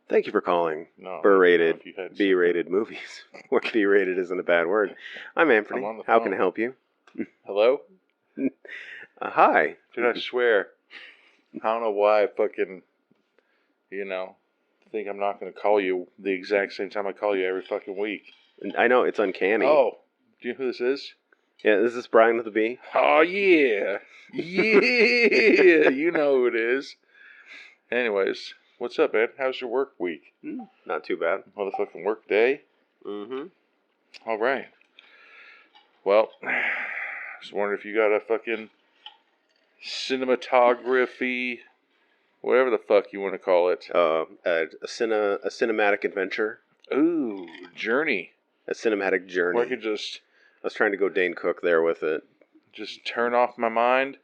Thank you for calling No, berated, if you had B-rated movies. Where B-rated isn't a bad word. I'm Anferny. I'm on the How phone. can I help you? Hello? Hi. Dude, I swear. I don't know why I fucking, think I'm not going to call you the exact same time I call you every fucking week. I know, it's uncanny. Oh, do you know who this is? Yeah, this is Brian with the B. Oh, yeah. Yeah. You know who it is. Anyways, what's up, Ed? How's your work week? Not too bad. Motherfucking work day? Mm-hmm. All right. Well, just wondering if you got a fucking cinematography, whatever the fuck you want to call it. A cinematic adventure. Ooh, journey. A cinematic journey. Where I could just I was trying to go Dane Cook there with it. just turn off my mind,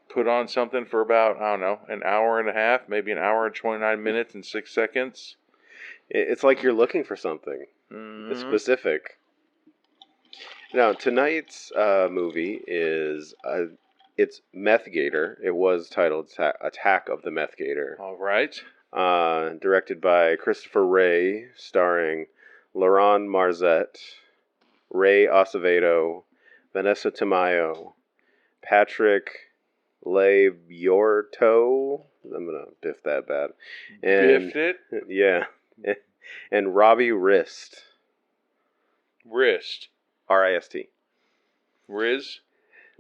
put on something for about, I don't know, an hour and a half, maybe an hour and 29 minutes and 6 seconds. It's like you're looking for something. Mm-hmm. It's specific. Now, tonight's movie is it's Meth Gator. It was titled Attack of the Meth Gator. All right. Directed by Christopher Ray, starring LaRonn Marzett, Ray Acevedo, Vanesa Tamayo, Patrick Labyorteaux. I'm going to biff that bad. Biffed it? Yeah. And Robbie Rist. Rist. R-I-S-T. Riz?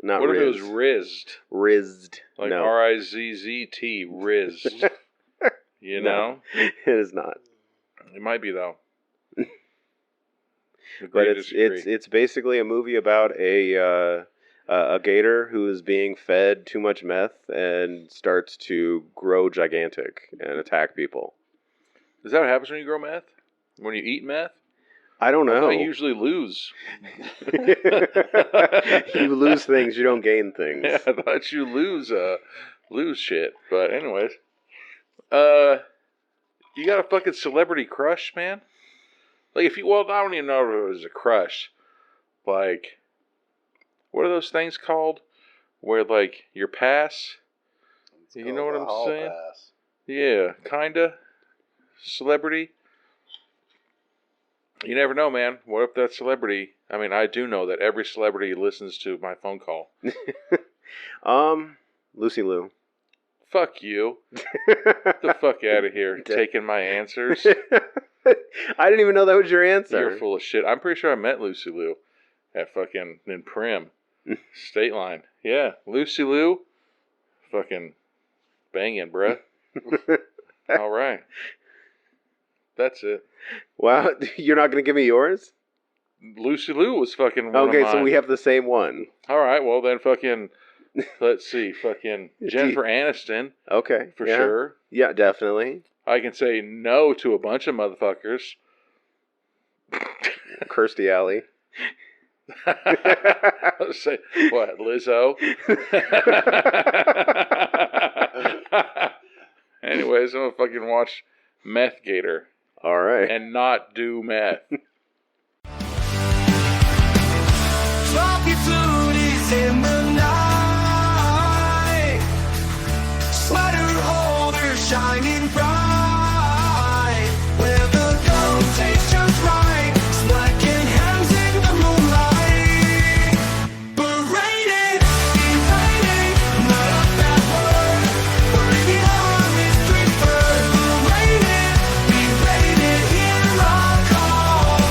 Not what Riz. if it was rizzed? Rizzed. Like no. R-I-Z-Z-T, rizzed. You know? It is not. It might be, though. But it's basically a movie about a gator who is being fed too much meth and starts to grow gigantic and attack people. Is that what happens when you grow meth? When you eat meth? I don't know. I usually lose. You lose things, you don't gain things. Yeah, I thought you lose shit. But anyways, you got a fucking celebrity crush, man? Like I don't even know if it was a crush. Like, what are those things called? Where like your pass? You know what I'm saying? Pass. Yeah, kinda. Celebrity. You never know, man. What if that celebrity... I mean, I do know that every celebrity listens to my phone call. Lucy Liu. Fuck you. Get the fuck out of here. Taking my answers. I didn't even know that was your answer. You're full of shit. I'm pretty sure I met Lucy Liu at fucking... in Prim. State line. Yeah. Lucy Liu. Fucking banging, bruh. All right. That's it. Wow, you're not going to give me yours? Lucy Liu was fucking one Okay, of mine. so we have the same one. All right, well then fucking, let's see, fucking Jennifer Aniston. Okay. For sure. Yeah, definitely. I can say no to a bunch of motherfuckers. Kirstie Alley. Let's say, what, Lizzo? Anyways, I'm going to fucking watch Meth Gator. All right. And not do meth. Sloppy foodies in the night. Sweater holders shining bright. Where the gold tastes just right. Slacking hands in the moonlight. Berated, invading, not a bad word. Working on this street bird. Berated, berated, hear our call.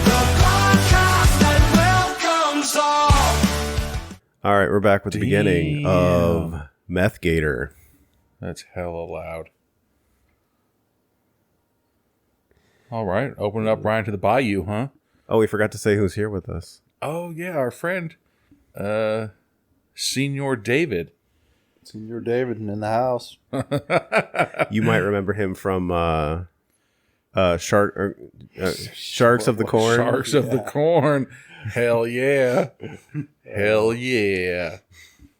The podcast that welcomes all. All right, we're back with the beginning of Meth Gator. That's hella loud. All right, open it up, Ryan, to the bayou, huh? Oh, we forgot to say who's here with us. Oh, yeah, our friend, Senior David. Senior David in the house. You might remember him from Sharks of the Corn. Sharks of the Corn. Hell yeah. Hell yeah.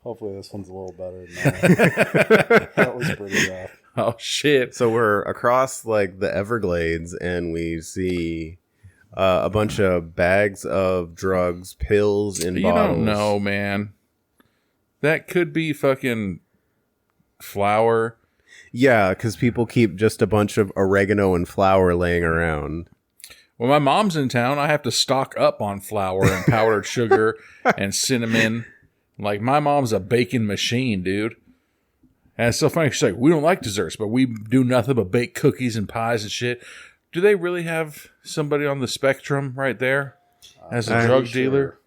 Hopefully this one's a little better than that. That was pretty rough. Oh, shit. So we're across like the Everglades and we see a bunch of bags of drugs, pills in bottles. You don't know, man. That could be fucking flour. Yeah, because people keep just a bunch of oregano and flour laying around. When my mom's in town, I have to stock up on flour and powdered sugar and cinnamon. Like, my mom's a baking machine, dude. And it's so funny. She's like, we don't like desserts, but we do nothing but bake cookies and pies and shit. Do they really have somebody on the spectrum right there as a drug dealer?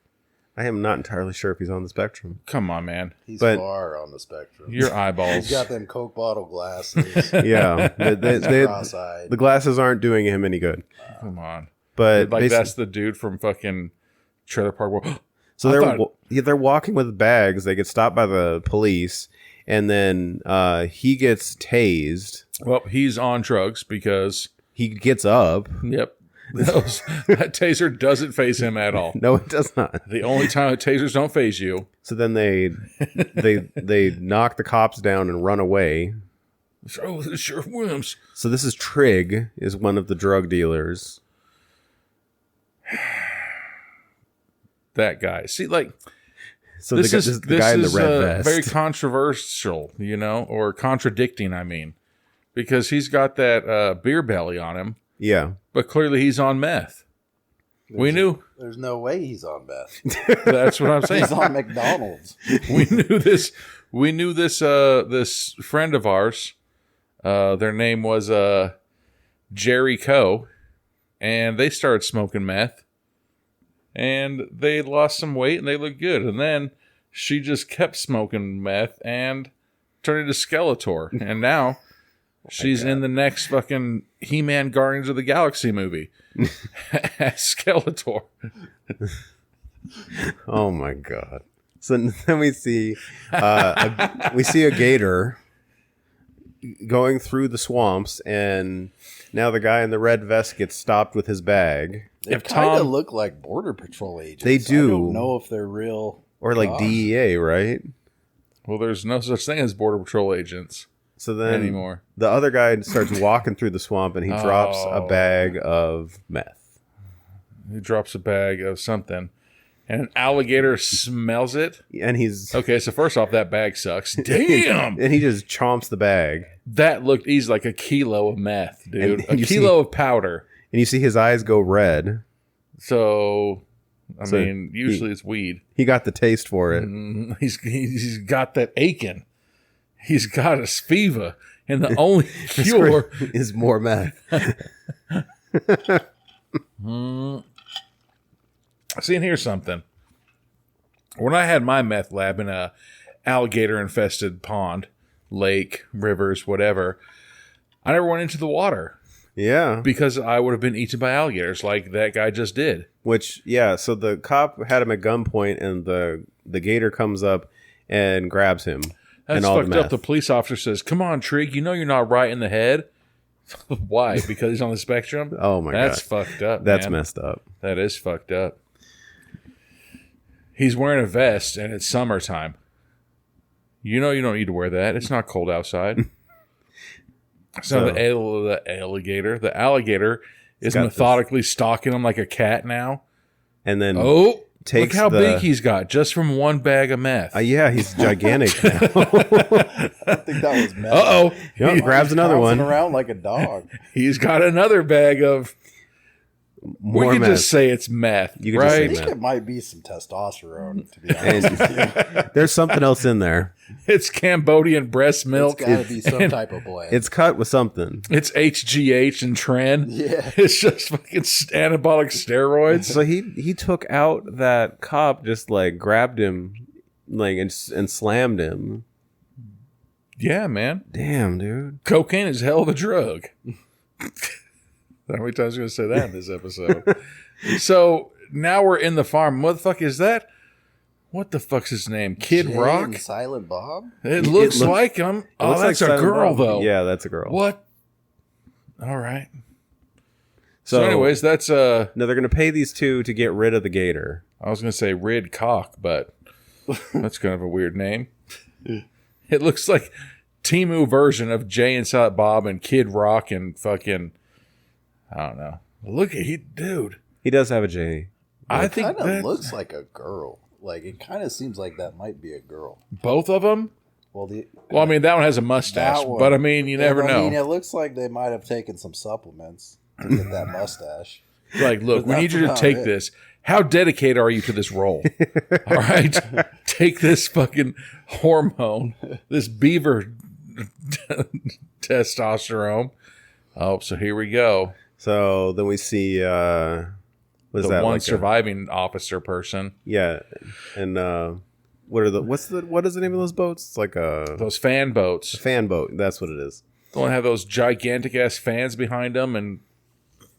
I am not entirely sure if he's on the spectrum. Come on, man. He's But- far on the spectrum. Your eyeballs. He's got them Coke bottle glasses. Yeah, Cross-eyed. the glasses aren't doing him any good. Come on. But Like, basi- that's the dude from fucking Trailer Park World. so I they're thought- they're walking with bags. They get stopped by the police, and then he gets tased. Well, he's on drugs because, He gets up. yep, that taser doesn't phase him at all. No, it does not. The only time that tasers don't phase you. So then they knock the cops down and run away. Oh, this is Sheriff Williams. So this is Trig, is one of the drug dealers. That guy. See, like, So this this is is the guy in the red vest. very controversial, or contradicting, I mean, because he's got that beer belly on him, Yeah. but clearly he's on meth. We knew. There's no way he's on meth. That's what I'm saying. He's on McDonald's. We knew this. We knew this. This friend of ours. Their name was Jerry Coe, and they started smoking meth, and they lost some weight and they looked good. And then she just kept smoking meth and turned into Skeletor, and now she's in the next fucking He-Man Guardians of the Galaxy movie as Skeletor. Oh my god. So then we see a gator going through the swamps, and now the guy in the red vest gets stopped with his bag. They If kind of Tom- look like Border Patrol agents. They do. I don't know if they're real. Or like cops. DEA, right? Well, there's no such thing as Border Patrol agents So then anymore. the other guy starts walking through the swamp, and he drops a Oh. bag of meth. He drops a bag of something, and an alligator smells it. And he's Okay, so first off, that bag sucks. Damn! and he just chomps the bag. That looked easy, like a kilo of meth, dude. And A you kilo of powder. And you see his eyes go red. So, I So mean, usually it's weed. He got the taste for it. He's got that aching. He's got a fever, and the only cure. is more meth. See, and here's something. When I had my meth lab in a alligator-infested pond, lake, rivers, whatever, I never went into the water Yeah. because I would have been eaten by alligators like that guy just did. Which, yeah, so the cop had him at gunpoint, and the gator comes up and grabs him. That's and all fucked the up. meth. The police officer says, "Come on, Trig, you know you're not right in the head." Why? Because he's on the spectrum? Oh my That's god. fucked up, That's man. messed up. That is fucked up. He's wearing a vest, and it's summertime. You know you don't need to wear that. It's not cold outside. So the alligator. The alligator is got methodically stalking him like a cat now. And then Oh, takes look how the- big he's got just from one bag of meth. yeah, he's gigantic now. I think that was meth. Uh-oh. Yep, grabs another Bouncing one. around like a dog. He's got another bag of... More we can meth. just say it's meth, You can just I say right? think meth. it might be some testosterone, to be honest with you. There's something else in there. It's Cambodian breast milk. It's got to be some type of blend. It's cut with something. It's HGH and Tren. Yeah. It's just fucking anabolic steroids. So he took out that cop, just like grabbed him, like and slammed him. Yeah, man. Damn, dude. Cocaine is hell of a drug. How many times are you going to say that in this episode? So now we're in the farm. What the fuck is that? What the fuck's his name? Kid Jay Rock? and Silent Bob? It looks looks- like him. It Oh, looks that's like a Silent girl, Bob. though. Yeah, that's a girl. What? All right. So anyways, that's no, they're gonna pay these two to get rid of the gator. I was going to say Rid Cock, but that's kind of a weird name. It looks like Temu version of Jay and Silent Bob and Kid Rock and fucking, I don't know. Look at dude. He does have a J. I It think kind of that looks like a girl. Like, it kind of seems like that might be a girl. both of them. Well, I mean, that one has a mustache, That one. but I mean, you never know. I mean, it looks like they might have taken some supplements to get that mustache. Like, look, we But need you to that's take about it. this. How dedicated are you to this role? All right, take this fucking hormone, this beaver testosterone. Oh, so here we go. So then we see what is The that? one like surviving officer person. yeah, and what is the name of those boats? It's like a Those fan boats. fan boat. That's what it is. The one that have those gigantic ass fans behind them, and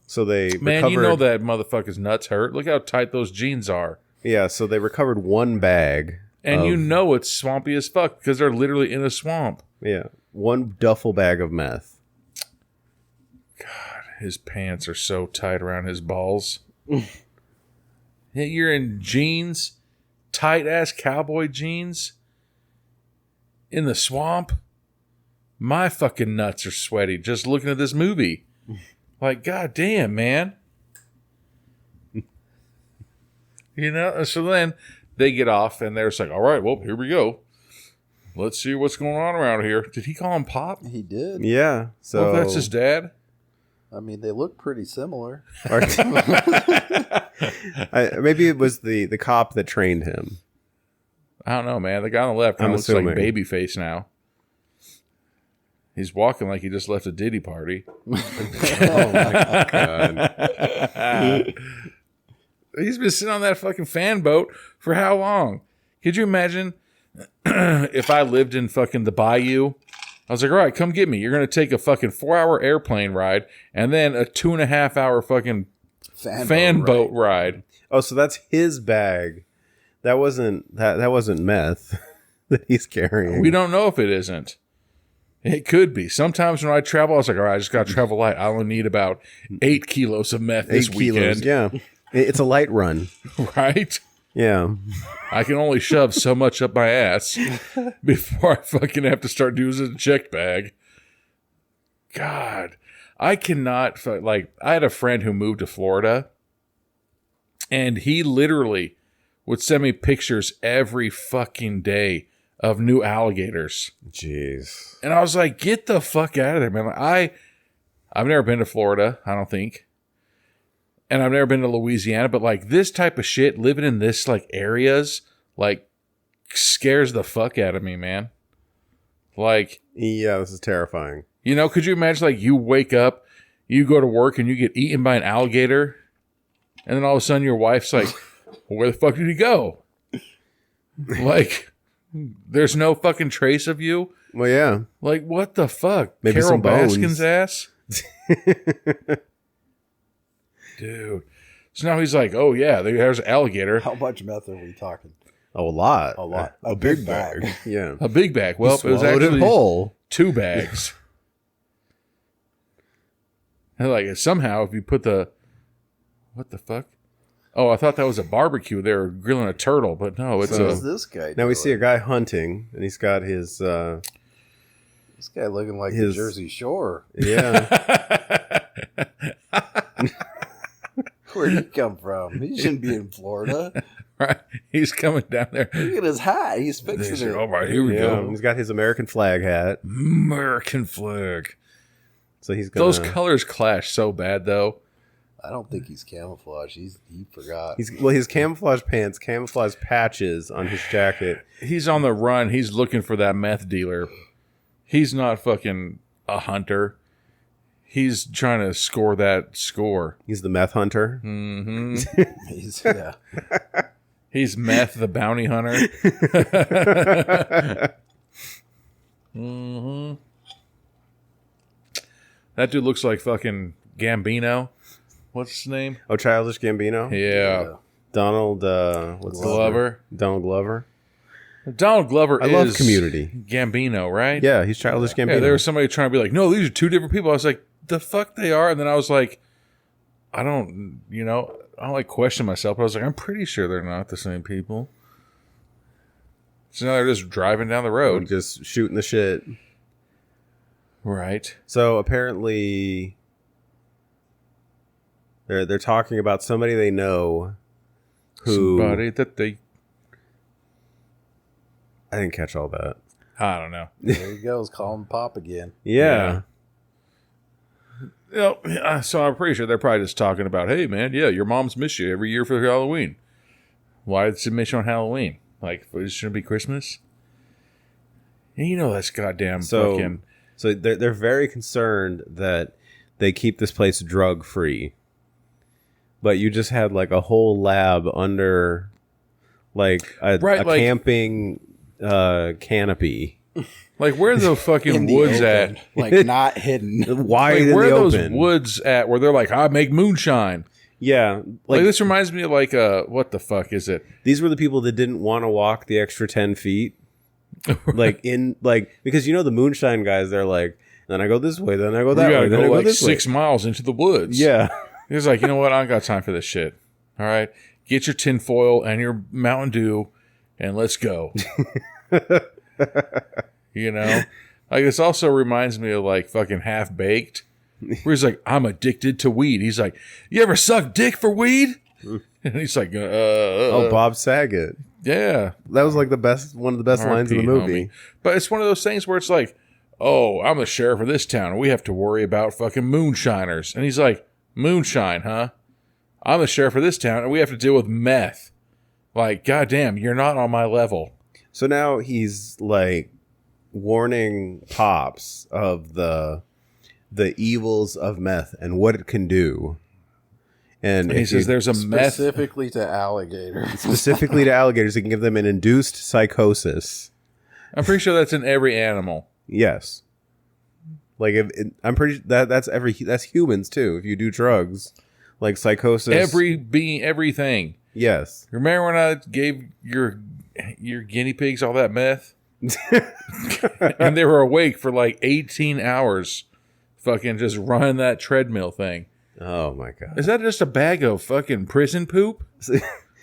So they man, recovered, you know that motherfucker's nuts hurt. Look how tight those jeans are. Yeah, so they recovered one bag. And of- you know it's swampy as fuck because they're literally in a swamp. Yeah, one duffel bag of meth. His pants are so tight around his balls. Yeah, you're in jeans, tight ass cowboy jeans, in the swamp. My fucking nuts are sweaty just looking at this movie. Like, goddamn, man. You know, so then they get off and they're just like, all right, well, here we go. Let's see what's going on around here. Did he call him Pop? He did. Yeah, so Well, if that's his dad. I mean, they look pretty similar. maybe it was the cop that trained him. I don't know, man. The guy on the left kind I'm of looks like assuming. Babyface now. He's walking like he just left a Diddy party. Oh my god! He's been sitting on that fucking fan boat for how long? Could you imagine if I lived in fucking the bayou? I was like, all right, come get me. You're going to take a fucking 4-hour airplane ride and then a 2.5-hour fucking fan boat ride. Oh, so that's his bag. That wasn't meth that he's carrying. We don't know if it isn't. It could be. Sometimes when I travel, I was like, all right, I just got to travel light. I only need about 8 kilos of meth this 8 kilos. weekend. Yeah, it's a light run. Right? Yeah. I can only shove so much up my ass before I fucking have to start using a check bag. God, I cannot, like, I had a friend who moved to Florida, and he literally would send me pictures every fucking day of new alligators. Jeez. And I was like, get the fuck out of there, man. Like, I've never been to Florida, I don't think. And I've never been to Louisiana, but like this type of shit, living in this like areas, like scares the fuck out of me, man. Like, Yeah, this is terrifying. you know, could you imagine like you wake up, you go to work and you get eaten by an alligator, and then all of a sudden your wife's like, well, where the fuck did he go? Like, there's no fucking trace of you. Well, yeah. Like, what the fuck? Maybe Carol some bones. Baskin's ass? Dude. So now he's like, oh, yeah, there's an alligator. How much meth are we talking? Oh, a lot. A lot. A big bag. Yeah. A big bag. Well, it was Swallowed it actually whole. 2 bags. And like, somehow, if you put the... What the fuck? Oh, I thought that was a barbecue. They were grilling a turtle, but no, it's What is a... this guy Now we doing? see a guy hunting, and he's got his, This guy looking like his- the Jersey Shore. yeah. Where'd he come from? He shouldn't be in Florida. Right? He's coming down there. Look at his hat. He's fixing He's it. like, all right, here we Yeah. go. He's got his American flag hat. American flag. So he's gonna... Those colors clash so bad, though. I don't think he's camouflage. He forgot. His camouflage pants, camouflage patches on his jacket. He's on the run. He's looking for that meth dealer. He's not fucking a hunter. He's trying to score that score. He's the meth hunter. He's yeah. He's Meth the bounty hunter. hmm That dude looks like fucking Gambino. What's his name? Oh, Childish Gambino. Yeah. Donald. What's his name? Glover. Donald Glover. Donald Glover I is love Community. Gambino, right? Yeah, he's Childish Gambino. Yeah, there was somebody trying to be like, no, these are 2 different people. I was like, the fuck they are? And then I was like, I don't like question myself, but I was like, I'm pretty sure they're not the same people. So now they're just driving down the road. Just shooting the shit. Right. So apparently, they're talking about somebody they know. Who Somebody that they... I didn't catch all that. I don't know. There he goes, calling Pop again. Yeah. You know, so I'm pretty sure they're probably just talking about, hey, man, yeah, your mom's miss you every year for Halloween. Why did she miss you on Halloween? Like, shouldn't it be Christmas? And you know that's goddamn fucking... So they're very concerned that they keep this place drug-free. But you just had, like, a whole lab under, like, a camping canopy. Like, where are the fucking woods at? Like, not hidden. Wide in where the are those open. woods at where they're like, I make moonshine? Yeah. Like, this reminds me of, like, what the fuck is it? These were the people that didn't want to walk the extra 10 feet. Because you know the moonshine guys, they're like, then I go this way, then I go that way, then I go like this 6 miles into the woods. Yeah. He's like, you know what? I don't got time for this shit. All right. Get your tinfoil and your Mountain Dew and let's go. You know? Like, this also reminds me of, like, fucking Half Baked, where he's like, I'm addicted to weed. He's like, you ever suck dick for weed? And he's like, Oh, Bob Saget. Yeah. That was like one of the best lines in the movie. Homie. But it's one of those things where it's like, oh, I'm the sheriff of this town, and we have to worry about fucking moonshiners. And he's like, moonshine, huh? I'm the sheriff of this town, and we have to deal with meth. Like, goddamn, you're not on my level. So now he's like warning Pops of the evils of meth and what it can do. And he says there's a meth specifically to alligators. Specifically to alligators, it can give them an induced psychosis. I'm pretty sure that's in every animal. Yes. Like I'm pretty that's humans too. If you do drugs, like psychosis, everything. Yes. Remember when I gave your guinea pigs all that meth, and they were awake for like 18 hours, fucking just running that treadmill thing. Oh my god! Is that just a bag of fucking prison poop? So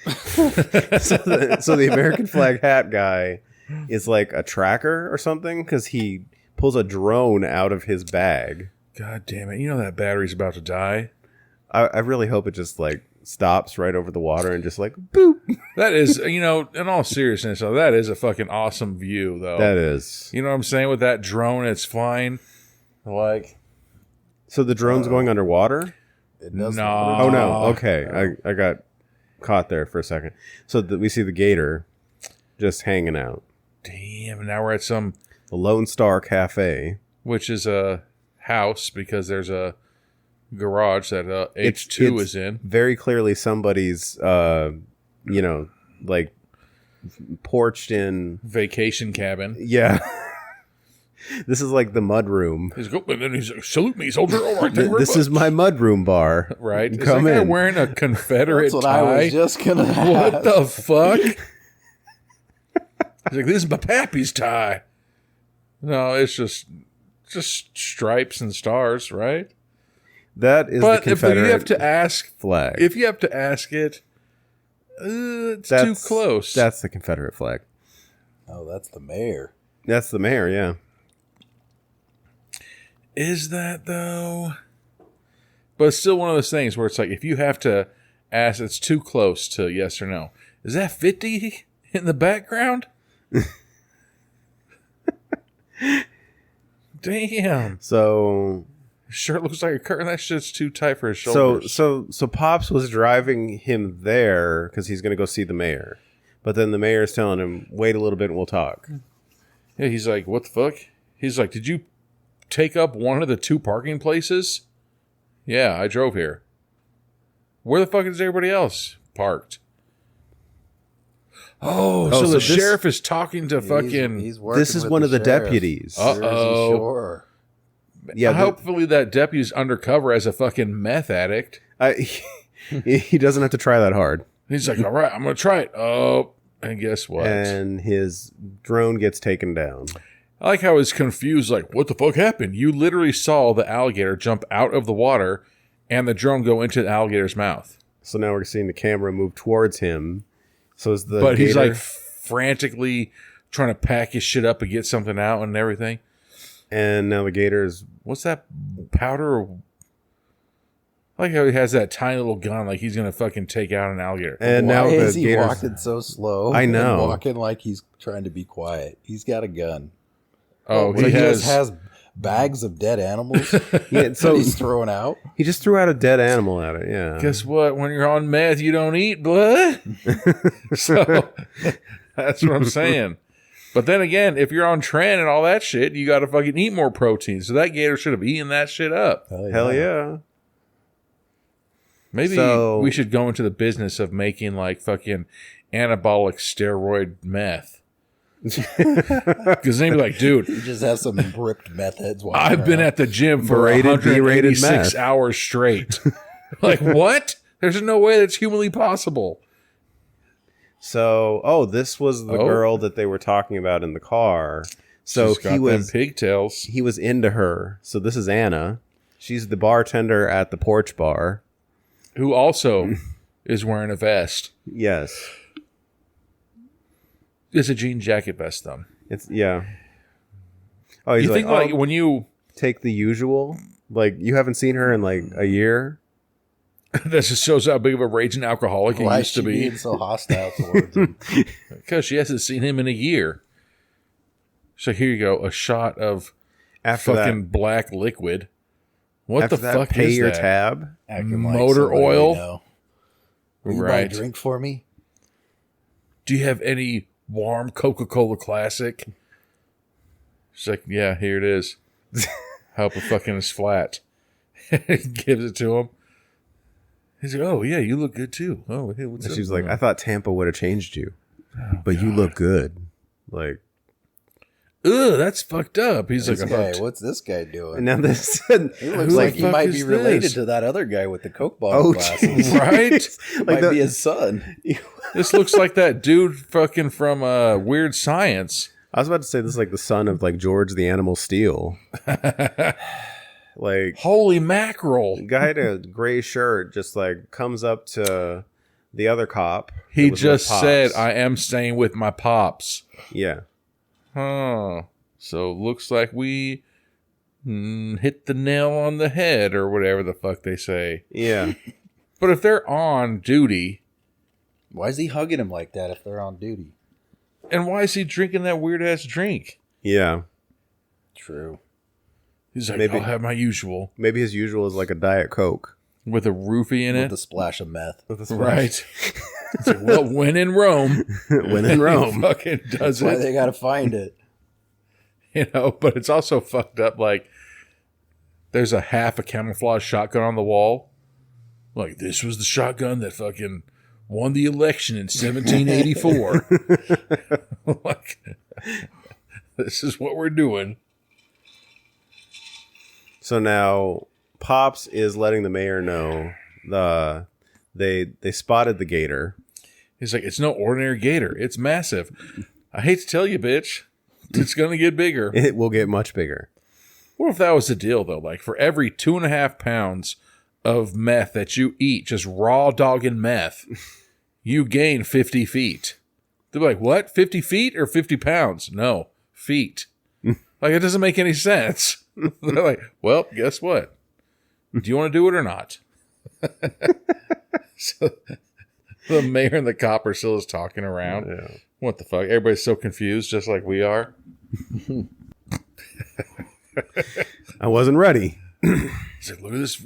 the American flag hat guy is like a tracker or something because he pulls a drone out of his bag. God damn it! You know that battery's about to die. I really hope it just like stops right over the water and just like boop. That is, you know, in all seriousness, though, that is a fucking awesome view, though. That is. You know what I'm saying with that drone? It's flying, like. So the drone's going underwater. It does No. Oh no! Okay, I got caught there for a second. So we see the gator just hanging out. Damn! Now we're at the Lone Star Cafe, which is a house because there's a garage that H2 is in. Very clearly, somebody's like porched in Vacation cabin. Yeah. This is like the mud room. He's and then he's like, salute me, soldier. All right, This is my mud room bar. Right. Is Come that guy in. wearing a Confederate That's what tie? I was just gonna ask. What the fuck? He's like, this is my pappy's tie. No, it's just stripes and stars, right? That is But the if Confederate you have to ask, flag. if you have to ask it, it's too close. That's the Confederate flag. Oh, that's the mayor. That's the mayor, yeah. Is that though? But it's still one of those things where it's like, if you have to ask, it's too close to yes or no. Is that 50 in the background? Damn. So Shirt looks like a curtain. That shit's too tight for his shoulders. So Pops was driving him there because he's going to go see the mayor. But then the mayor is telling him, wait a little bit and we'll talk. Yeah, he's like, what the fuck? He's like, did you take up one of the 2 parking places? Yeah, I drove here. Where the fuck is everybody else parked? Oh, so the sheriff is talking to fucking... He's working This is with one of the sheriff. deputies. Uh-oh. Sure. Yeah, hopefully that deputy's undercover as a fucking meth addict. He doesn't have to try that hard. He's like, all right, I'm going to try it. Oh, and guess what? And his drone gets taken down. I like how he's confused, like, what the fuck happened? You literally saw the alligator jump out of the water and the drone go into the alligator's mouth. So now we're seeing the camera move towards him. So is the But he's gator- like frantically trying to pack his shit up and get something out and everything. And now the gator's... What's that powder? I like how he has that tiny little gun, like he's gonna fucking take out an alligator. And Why now the is he gator's... walking so slow? I know. And walking like he's trying to be quiet. He's got a gun. Oh, So he just has. has bags of dead animals Yeah, so that he's throwing out. he just threw out a dead animal at it. Yeah. Guess what? When you're on meth, you don't eat blood. So that's what I'm saying. But then again, if you're on Tren and all that shit, you got to fucking eat more protein. So that gator should have eaten that shit up. Hell yeah. Maybe So- we should go into the business of making like fucking anabolic steroid meth. Because they'd be like, dude, You just have some ripped meth heads. walking I've been around. at the gym for Berated, B-rated 186 meth. hours straight. Like, what? There's no way that's humanly possible. So, this was the Oh. girl that they were talking about in the car. So She's got he them was pigtails. he was into her. So this is Anna. She's the bartender at the Porch Bar. Who also is wearing a vest. Yes. It's a jean jacket vest, though. It's yeah. Oh, he's You think like when you take the usual? Like you haven't seen her in like a year? that just shows how big of a raging alcoholic he Why is used she to be, being so hostile towards him? because she hasn't seen him in a year. So here you go, a shot of After fucking black liquid. What after the that, fuck pay is your that? tab. Acting Motor somebody we oil? know. Will you buy Right. a drink for me? Do you have any warm Coca-Cola Classic? She's like, yeah, here it is. Help a fucking is flat. Gives it to him. He's like, oh yeah, you look good too. Oh, hey, what's And up? she's like, I thought Tampa would have changed you, but you look good. Like, ugh, that's fucked up. He's This like, guy, what's this guy doing? and now this. He looks Who like the he fuck might is be related this? to that other guy with the Coke bottle Oh, glasses. right? Might Like the- be his son. This looks like that dude fucking from Weird Science. I was about to say this is like the son of like George the Animal Steel. Like Holy mackerel. guy in a gray shirt just like comes up to the other cop. He that was with just Pops. said, I am staying with my pops. Yeah. Huh. So looks like we hit the nail on the head or whatever the fuck they say. Yeah. But if they're on duty, Why is he hugging him like that if they're on duty? and why is he drinking that weird ass drink? Yeah. True. He's like, Maybe- I'll have my usual Maybe his usual is like a Diet Coke. with a roofie in With it. a splash of meth. Right. It's like, well, when in Rome. When in He Rome. fucking does That's why it. they got to find it. You know, but it's also fucked up. Like, there's a half a camouflage shotgun on the wall. Like, this was the shotgun that fucking won the election in 1784. Like, this is what we're doing. So now Pops is letting the mayor know they spotted the gator. He's like, it's no ordinary gator. It's massive. I hate to tell you, bitch. It's going to get bigger. It will get much bigger. What if that was the deal, though? Like, for every 2.5 pounds of meth that you eat, just raw dogging meth, you gain 50 feet. They're like, what? 50 feet or 50 pounds? No, feet. Like, it doesn't make any sense. They're like, well, guess what? Do you want to do it or not? So the mayor and the cop are still just talking around. Yeah. What the fuck? Everybody's so confused, just like we are. I wasn't ready. He's like, look at this.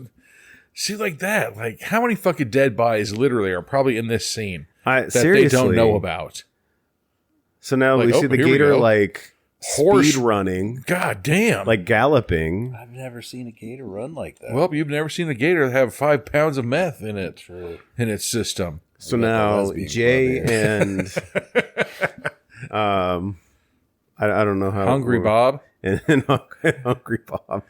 See, like that. Like, how many fucking dead bodies literally are probably in this scene that Seriously. they don't know about? So now Like, we see oh, the here we gator go. like Horse- speed running, God damn. like galloping. I've never seen a gator run like that. well, you've never seen a gator have 5 pounds of meth in it, True. in its system. So Like a now lesbian Jay club and I don't know how Hungry Bob. and Hungry Bob.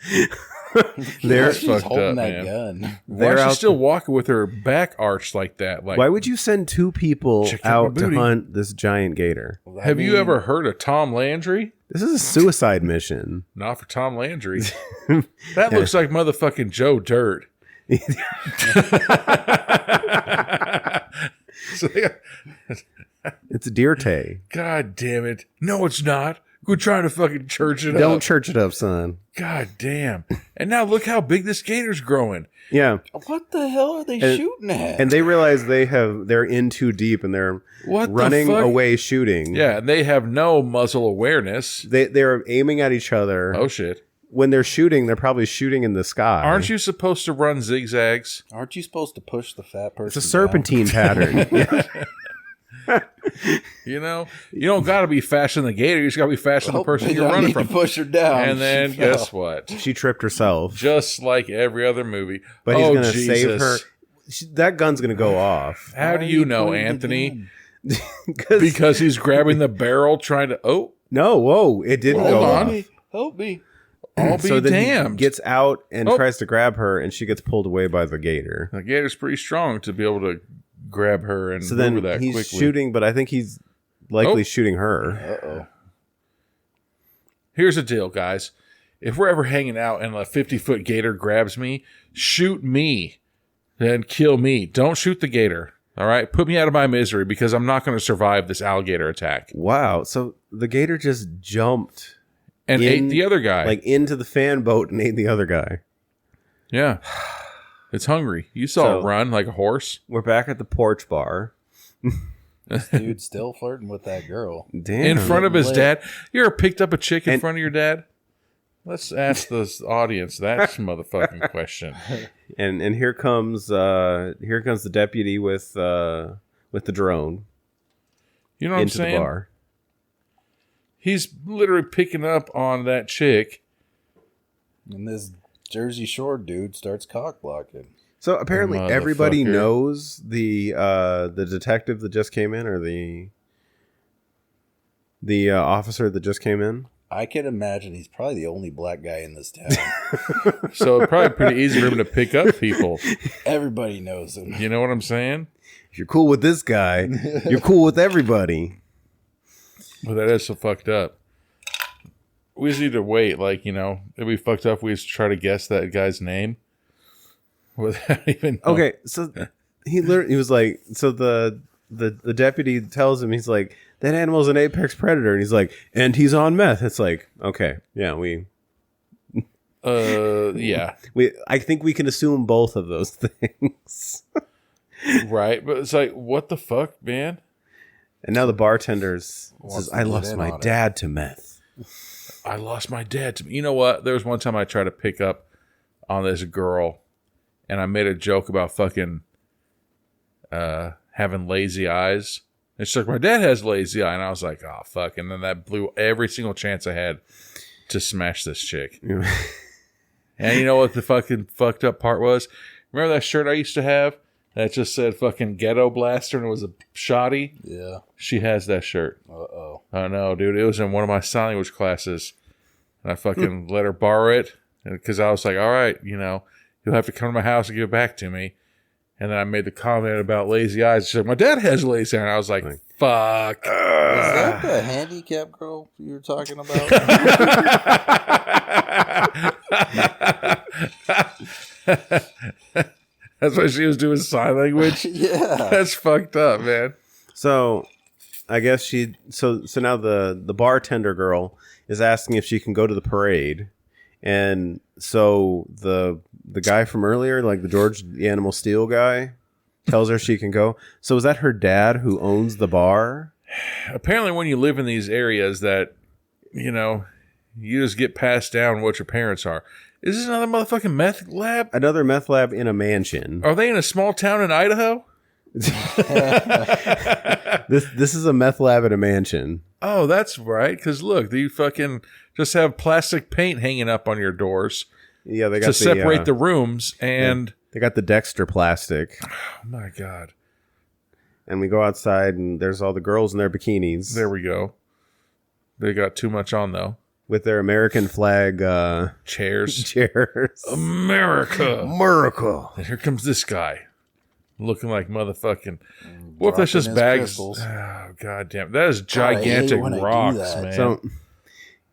They're That's She's fucked holding up, that man. gun. Why They're is she out- still walking with her back arched like that? Like, Why would you send two people Check out my out to booty. hunt this giant gator? have you ever heard of Tom Landry? This is a suicide mission. Not for Tom Landry. That looks like motherfucking Joe Dirt. So they got- It's a deer tay. God damn it. No, it's not. We're trying to fucking church it Don't up. church it up, son. God damn. And now look how big this gator's growing. Yeah. What the hell are they shooting at? And they realize they're in too deep and they're What the running fuck? away shooting. Yeah, and they have no muzzle awareness. They're aiming at each other. Oh, shit. When they're shooting, they're probably shooting in the sky. Aren't you supposed to run zigzags? Aren't you supposed to push the fat person? It's a serpentine pattern. Yeah. You know? You don't got to be faster than the gator. You just got to be faster than the person you're running from. To push her down. And then She fell. guess what? She tripped herself. Just like every other movie. But he's oh, going to Jesus. save her. That gun's going to go off. How Why do are you you know, pointing the Anthony? gun? Because he's grabbing the barrel trying to... Oh, No, whoa, it didn't Hold go on. off. Help me. I'll be So then damned. he gets out and Oh. tries to grab her, and she gets pulled away by the gator. The gator's pretty strong to be able to grab her and So move then her that he's quickly. shooting, but I think he's likely Oh. shooting her. Uh-oh. Here's the deal, guys. If we're ever hanging out and a 50-foot gator grabs me, shoot me. Then kill me. Don't shoot the gator. All right? Put me out of my misery because I'm not going to survive this alligator attack. Wow. So the gator just jumped And ate the other guy. like into the fan boat and ate the other guy. Yeah. It's hungry. You saw So- it run like a horse. We're back at the porch bar. Dude, still flirting with that girl. Damn. In front of his lit. dad. You ever picked up a chick in And- front of your dad? Let's ask the audience that motherfucking question. And here comes the deputy with the drone You know what I'm into the saying? bar. He's literally picking up on that chick. And this Jersey Shore dude starts cock blocking. So apparently everybody Motherfucker. knows the detective that just came in, or the officer that just came in. I can imagine he's probably the only black guy in this town. So it's probably pretty easy for him to pick up people. Everybody knows him. You know what I'm saying? If you're cool with this guy, you're cool with everybody. But that is so fucked up. We just need to wait. Like, you know, if we fucked up, we just try to guess that guy's name. Without even knowing. Okay, so he was like, so the deputy tells him, he's like, that animal's an apex predator, and he's like, and he's on meth. It's like, okay, yeah, Yeah. I think we can assume both of those things. Right. But it's like, what the fuck, man? And now the bartender says, Wants to I get lost in my on it." dad to meth. I lost my dad. You know what? There was one time I tried to pick up on this girl, and I made a joke about fucking having lazy eyes. And she's like, my dad has lazy eye. And I was like, oh, fuck. And then that blew every single chance I had to smash this chick. And you know what the fucking fucked up part was? Remember that shirt I used to have that just said fucking ghetto blaster and it was a shoddy? Yeah. She has that shirt. Uh-oh. I know, dude. It was in one of my sign language classes. And I fucking let her borrow it. Because I was like, all right, you know, you'll have to come to my house and give it back to me. And then I made the comment about lazy eyes. She's like, my dad has lazy eyes. And I was like, fuck. Is that the handicap girl you were talking about? That's why she was doing sign language. Yeah. That's fucked up, man. So I guess so now the bartender girl is asking if she can go to the parade. And so the guy from earlier, like the George the Animal Steel guy, tells her she can go. So is that her dad who owns the bar? Apparently when you live in these areas that, you know, you just get passed down what your parents are. Is this another motherfucking meth lab? Another meth lab in a mansion. Are they in a small town in Idaho? This is a meth lab in a mansion. Oh, that's right. Because look, you fucking just have plastic paint hanging up on your doors Yeah, they got to separate the rooms. And they got the Dexter plastic. oh my God, And we go outside and there's all the girls in their bikinis. there we go. They got too much on though. With their American flag Chairs. chairs. America. America. And here comes this guy, looking like motherfucking. What if that's Dropping just his bags? crystals. Oh, God damn. That is God, I hate gigantic when I do rocks, that. man.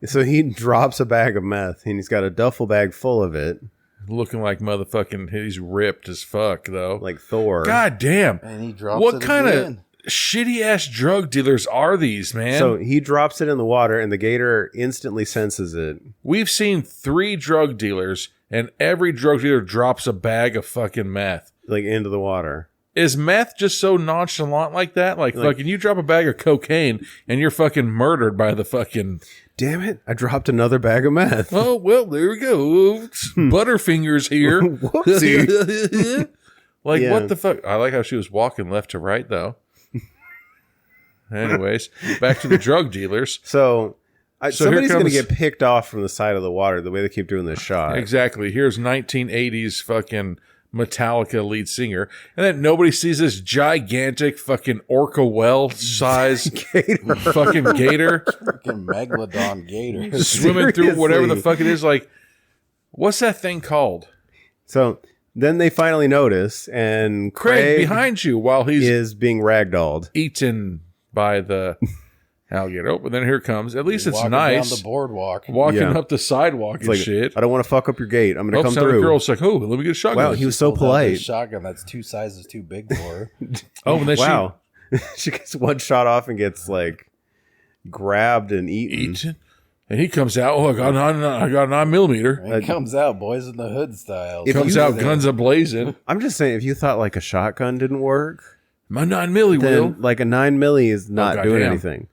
So he drops a bag of meth and he's got a duffel bag full of it, Looking like motherfucking. He's ripped as fuck, though. like Thor. God damn. And he drops What it kind of again. shitty ass drug dealers are these, man? So he drops it in the water, and the gator instantly senses it. We've seen 3 drug dealers, and every drug dealer drops a bag of fucking meth. Like, into the water. Is meth just so nonchalant like that? Like fucking you drop a bag of cocaine, and you're fucking murdered by the fucking... Damn it, I dropped another bag of meth. Oh, well, there we go. Butterfingers here. Whoopsie. Like, Yeah. what the fuck? I like how she was walking left to right, though. Anyways, back to the drug dealers. So, So somebody's here going to comes- get picked off from the side of the water the way they keep doing this shot. Exactly. Here's 1980s fucking Metallica lead singer. And then nobody sees this gigantic fucking orca whale size Gator. fucking gator Fucking megalodon gator. swimming through whatever the Seriously. fuck it is. Like, what's that thing called? So, then they finally notice, and Craig Craig behind you while he's is being ragdolled. eaten by the alligator. Oh, but then here comes. At least it's Walking nice. down the boardwalk. Walking Yeah. up the sidewalk and Like, shit. I don't want to fuck up your gate. I'm going to come Oops, now the through. girl's like, oh, let me get a shotgun. Wow, he was so Pulled out this polite. shotgun that's 2 sizes too big for her. oh, and then Wow. She gets one shot off and gets, like, grabbed and she eaten. eaten. And he comes out. Oh, I got a 9mm. And it comes out, boys in the hood style. If Comes you- out, guns a blazing. I'm just saying, if you thought, like, a shotgun didn't work, My 9mm then, will. like, a 9mm is not doing goddamn. anything.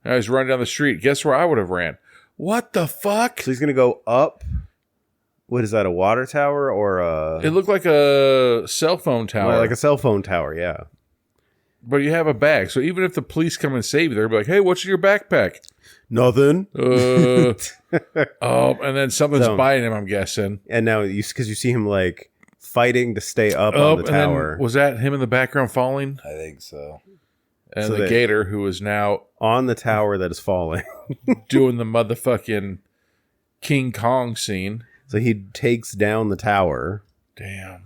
I was running down the street. Guess where I would have ran? What the fuck? So he's going to go up. What is that, a water tower or a... It looked like a cell phone tower. Well, like a cell phone tower, yeah. But you have a bag. So even if the police come and save you, they'll be like, hey, what's in your backpack? Nothing. Oh, and then something's So- biting him, I'm guessing. And now, because you see him, like, fighting to stay up Oh, on the and then tower. was that him in the background falling? I think so. And So the they- gator, who is now On the tower that is falling. doing the motherfucking King Kong scene. So he takes down the tower. Damn.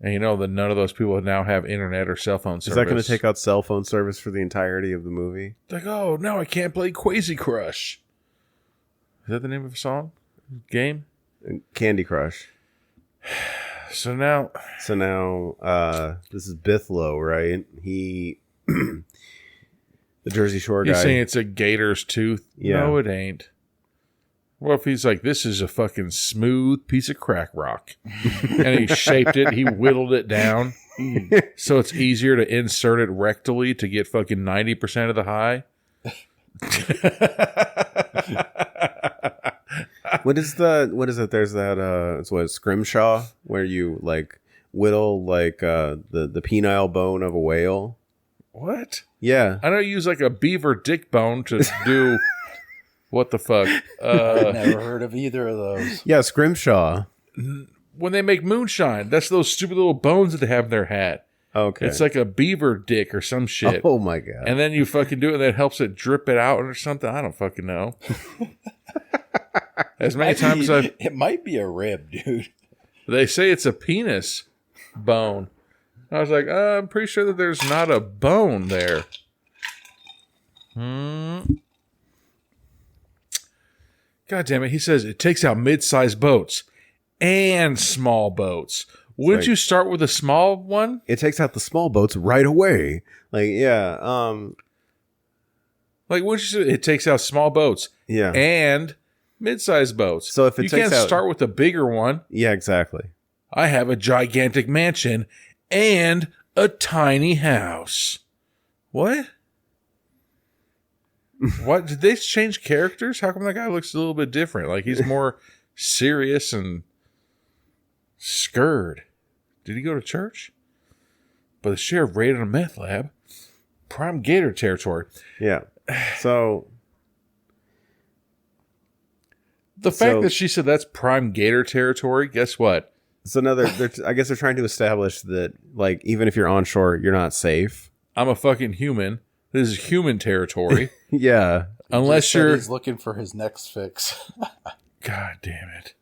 And you know that none of those people now have internet or cell phone service. Is that going to take out cell phone service for the entirety of the movie? Like, oh, now I can't play Crazy Crush. Is that the name of a song? Game? Candy Crush. So now, So now, this is Bithlow, right? He, the Jersey Shore you're guy. saying it's a gator's tooth? Yeah. No, it ain't. What if he's like, this is a fucking smooth piece of crack rock. And he shaped it, he whittled it down. So it's easier to insert it rectally to get fucking 90% of the high. What is it? There's that, it's what, scrimshaw, where you, like, whittle, like, the penile bone of a whale. What? Yeah. I don't use like a beaver dick bone to do what the fuck. I've never heard of either of those. Yeah, scrimshaw. When they make moonshine, that's those stupid little bones that they have in their hat. Okay. It's like a beaver dick or some shit. Oh, my God. And then you fucking do it and that helps it drip it out or something. I don't fucking know. As many times as It might be a rib, dude. they say it's a penis bone. I was like, I'm pretty sure that there's not a bone there. God damn it. He says it takes out mid-sized boats and small boats. Wouldn't like- you start with a small one? It takes out the small boats right away. Like, yeah, Like, wouldn't you say it takes out small boats yeah. and mid-sized boats? So if it you takes can't out- start with a bigger one. Yeah, exactly. I have a gigantic mansion and a tiny house. What? What? Did they change characters? How come that guy looks a little bit different? Like he's more serious and scared. Did he go to church? But the sheriff raided a meth lab. Prime Gator territory. Yeah. So, The fact So- that she said that's Prime Gator territory, guess what? it's another, I guess they're trying to establish that, like, even if you're on shore, you're not safe. I'm a fucking human. This is human territory. Yeah. Unless Just said you're... he's looking for his next fix. God damn it.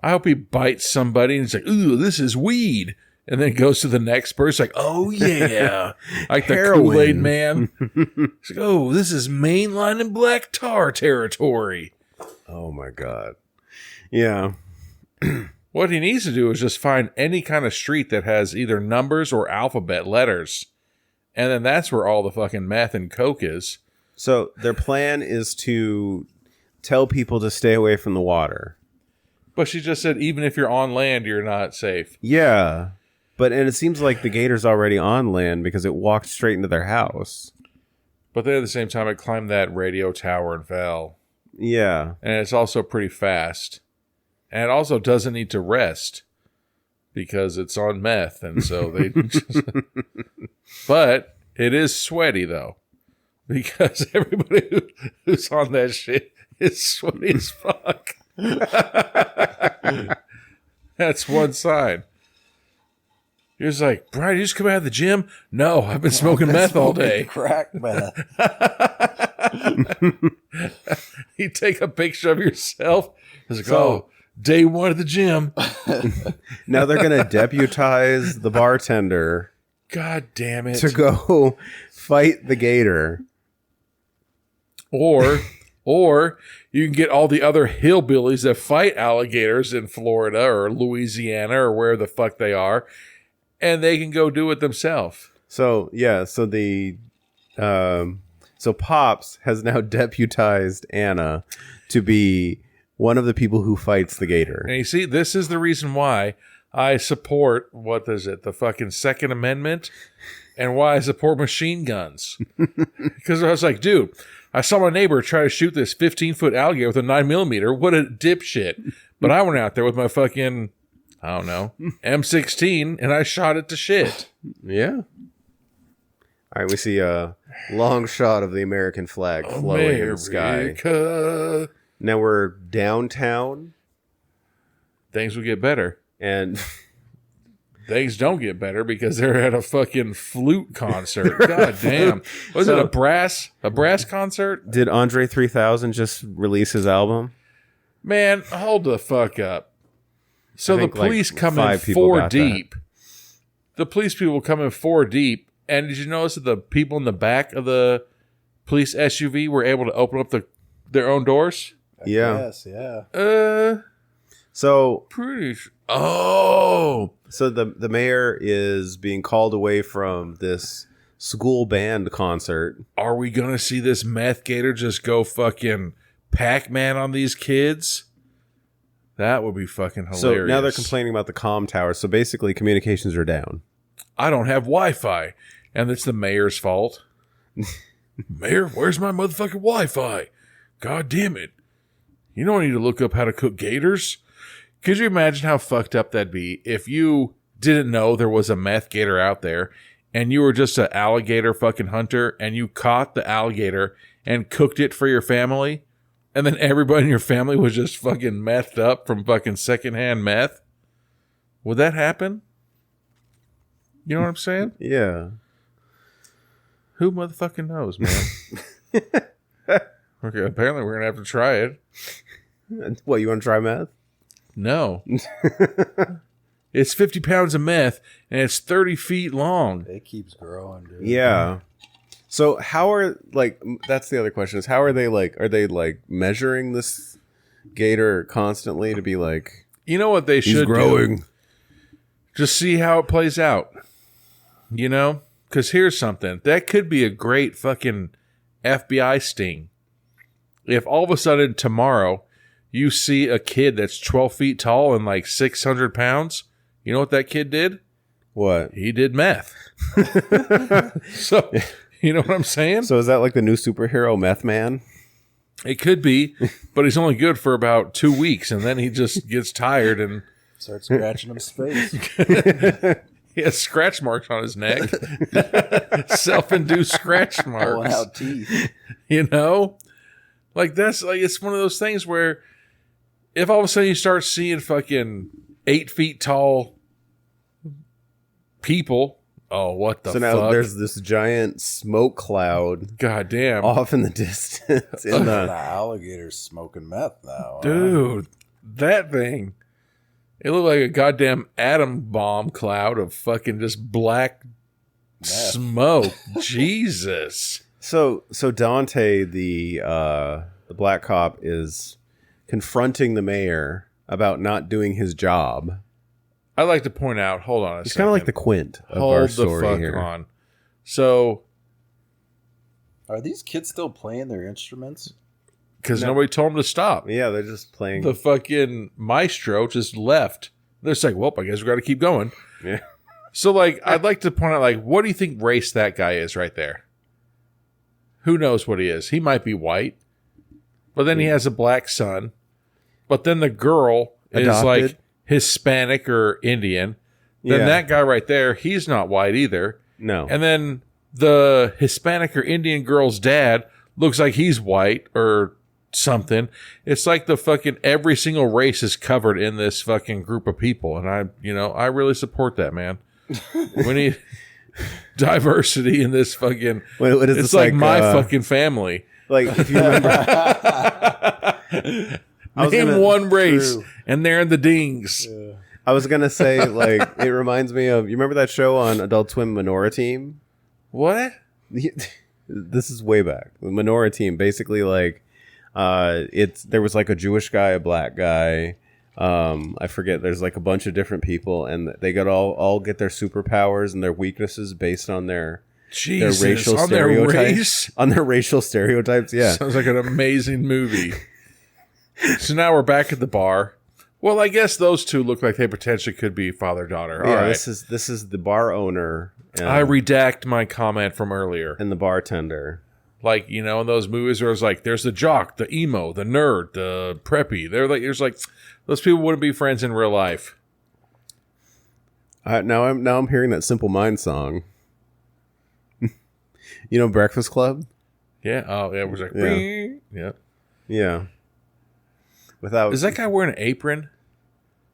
I hope he bites somebody and he's like, ooh, this is weed. And then goes to the next person, like, oh, yeah. Like the Heroin. Kool-Aid man. He's like, oh, this is mainline and black tar territory. Oh, my God. Yeah. What he needs to do is just find any kind of street that has either numbers or alphabet letters. And then that's where all the fucking meth and coke is. So their plan is to tell people to stay away from the water. But she just said, even if you're on land, you're not safe. Yeah. And it seems like the gator's already on land because it walked straight into their house. But then at the same time, it climbed that radio tower and fell. Yeah. And it's also pretty fast. And it also doesn't need to rest because it's on meth. And so they just... But it is sweaty, though. Because everybody who's on that shit is sweaty as fuck. That's one sign. You're just like, Brian, you just come out of the gym? No, I've been smoking meth all day. Crack meth. You take a picture of yourself. It's like, oh, day one at the gym. Now they're going to deputize the bartender. God damn it. To go fight the gator. Or you can get all the other hillbillies that fight alligators in Florida or Louisiana or where the fuck they are, and they can go do it themselves. So Pops has now deputized Anna to be one of the people who fights the gator. And you see, this is the reason why I support, the fucking Second Amendment, and why I support machine guns. Because I was like, dude, I saw my neighbor try to shoot this 15-foot alligator with a 9mm. What a dipshit. But I went out there with my fucking, I don't know, M16, and I shot it to shit. Yeah. All right, we see a long shot of the American flag flowing in the sky. Now we're downtown. Things will get better. And things don't get better because they're at a fucking flute concert. God damn. Was it a brass concert? Did Andre 3000 just release his album? Man, hold the fuck up. So the police come in 5 people four got deep. The police people come in 4 deep. And did you notice that the people in the back of the police SUV were able to open up their own doors? Yeah. Yes, yeah. So So the mayor is being called away from this school band concert. Are we gonna see this Meth Gator just go fucking Pac-Man on these kids? That would be fucking hilarious. So now they're complaining about the comm tower. So basically communications are down. I don't have Wi-Fi. And it's the mayor's fault. Mayor, where's my motherfucking Wi-Fi? God damn it. You don't need to look up how to cook gators. Could you imagine how fucked up that'd be if you didn't know there was a meth gator out there and you were just an alligator fucking hunter and you caught the alligator and cooked it for your family and then everybody in your family was just fucking methed up from fucking secondhand meth? Would that happen? You know what I'm saying? Yeah. Who motherfucking knows, man? Okay, apparently we're going to have to try it. What, you want to try meth? No. It's 50 pounds of meth, and it's 30 feet long. It keeps growing, dude. Yeah. So how are, that's the other question, is how are they, measuring this gator constantly to be like... You know what they should do? Just see how it plays out. You know? Because here's something. That could be a great fucking FBI sting. If all of a sudden tomorrow you see a kid that's 12 feet tall and 600 pounds, you know what that kid did? What? He did meth. So, you know what I'm saying? So is that like the new superhero, Meth Man? It could be, but he's only good for about 2 weeks, and then he just gets tired and... Start scratching his face. He has scratch marks on his neck. Self-induced scratch marks. Pulling out teeth. You know? It's one of those things where if all of a sudden you start seeing fucking 8 feet tall people, oh, what the fuck? So now there's this giant smoke cloud. God damn. Off in the distance. The alligator's smoking meth now. Dude, that thing. It looked like a goddamn atom bomb cloud of fucking just black smoke. Jesus. So Dante, the black cop, is confronting the mayor about not doing his job. I'd like to point out, hold on a second. He's kind of like the Quint of our story here. On. So, Are these kids still playing their instruments? because No. nobody told them to stop. Yeah, they're just playing. The fucking maestro just left. They're just like, well, I guess we got to keep going. Yeah. So, like, I'd like to point out, like, what do you think race that guy is right there? Who knows what he is? He might be white, but then he has a black son. But then the girl is Adopted. like Hispanic or Indian. Then Yeah. that guy right there, he's not white either. No. And then the Hispanic or Indian girl's dad looks like he's white or something. It's like the fucking every single race is covered in this fucking group of people. And I really support that, man. We need diversity in this fucking. What is It's this, like my fucking family. Like, if you remember, was Name gonna- one race, True. and they're in the dings. I was gonna say, like, it reminds me of, you remember that show on Adult Swim, Menorah Team? What? This is way back. The Menorah Team, basically, like, there was like a Jewish guy, a black guy. I forget. There's like a bunch of different people, and they got all get their superpowers and their weaknesses based on their Jesus, racial on their stereotypes. race? On their racial stereotypes, yeah. Sounds like an amazing movie. So now we're back at the bar. Well, I guess those two look like they potentially could be father-daughter. All Yeah, right. this is the bar owner I redact my comment from earlier. and the bartender. Like, in those movies where it's like, there's the jock, the emo, the nerd, the preppy. There's like, those people wouldn't be friends in real life. Now I'm hearing that Simple Minds song. Breakfast Club. Yeah. Oh, yeah. It was like, Yeah. "Bing." Yeah. Yeah. Without Is that guy wearing an apron?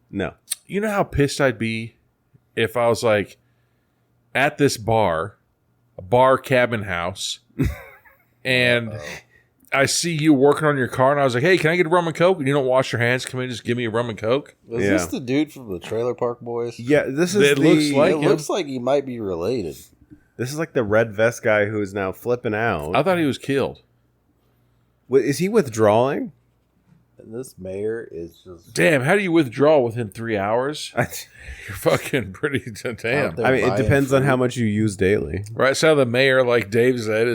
no. You know how pissed I'd be if I was like at this bar, a bar cabin house, and I see you working on your car, and I was like, hey, can I get a rum and coke? And you don't wash your hands. Can we just give me a rum and coke? Was Yeah. this the dude from the Trailer Park Boys? Yeah, this is It looks like It him. looks like he might be related. this is like the red vest guy who is now flipping out. I thought he was killed. Is he withdrawing? And this mayor is just... Damn, how do you withdraw within 3 hours? I You're fucking pretty damn. They're mean, it buying depends on fruit. how much you use daily. Right, so the mayor, like Dave said,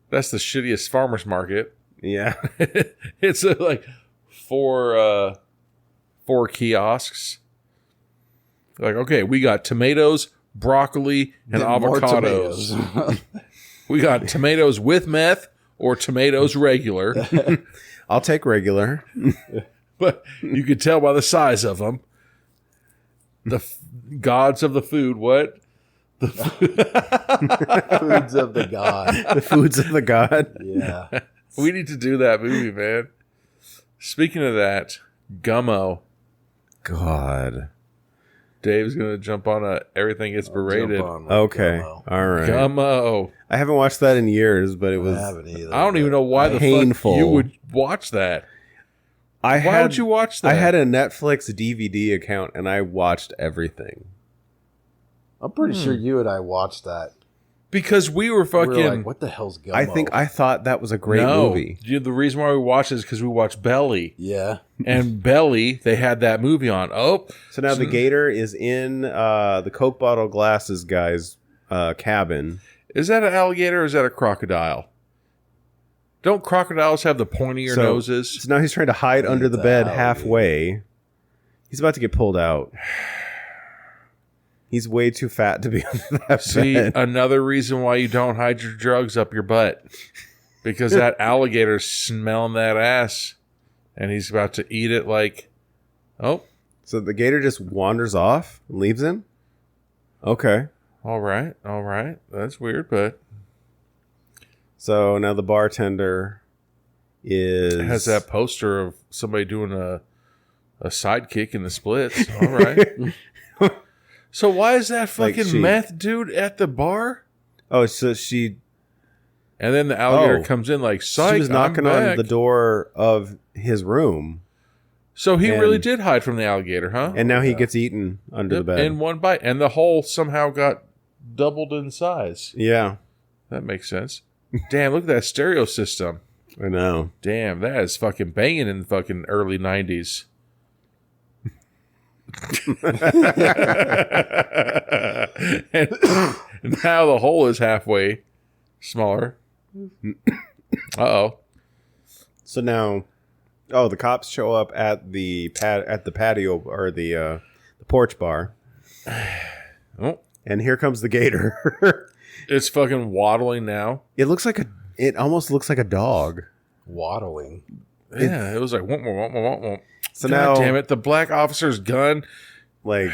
that's the shittiest farmer's market. Yeah. It's like four kiosks. Like, okay, we got tomatoes, broccoli, and Then more avocados. tomatoes. We got tomatoes with meth or tomatoes regular. I'll take regular. But you could tell by the size of them. The gods of the food, what? Foods of the god. The foods of the god. Yeah. We need to do that movie, man. Speaking of that, Gummo. God. Dave's going to jump on everything gets berated. Jump on with Okay. Gummo. All right. Gummo. I haven't watched that in years, but it I was. haven't either. I don't even know why the Painful. fuck you would watch that. Why would you watch that? I had a Netflix DVD account and I watched everything. I'm pretty sure you and I watched that. Because we were We fucking. were like, what the hell's Gummo? I thought that was a great movie. The reason why we watched it is because we watched Belly. Yeah. And Belly, they had that movie on. Oh, So now the gator is in the Coke bottle glasses guy's cabin. is that an alligator or is that a crocodile? Don't crocodiles have the pointier noses? So now he's trying to hide under the bed halfway. He's about to get pulled out. He's way too fat to be under that See, bed. another reason why you don't hide your drugs up your butt. Because that alligator's smelling that ass. And he's about to eat it like, oh, So the gator just wanders off and leaves him? Okay. all right. That's weird, but So now the bartender is... it has that poster of somebody doing a sidekick in the splits. All right. So why is that Like fucking she- meth dude at the bar? Oh, so she And then the alligator Oh. comes in like, psych, was knocking I'm on back. the door of his room, So he and- really did hide from the alligator, huh? and now he gets eaten under the bed. In one bite. And the hole somehow got doubled in size. Yeah, That makes sense. Damn, look at that stereo system. I know. Damn, that is fucking banging in the fucking early 90s. and now the hole is halfway smaller. Uh-oh. So now, the cops show up at the patio or the porch bar. Oh. And here comes the gator. It's fucking waddling now. It almost looks like a dog. Waddling. Yeah, it was like, womp, womp, womp, womp. So God now, damn it, the black officer's gun. like,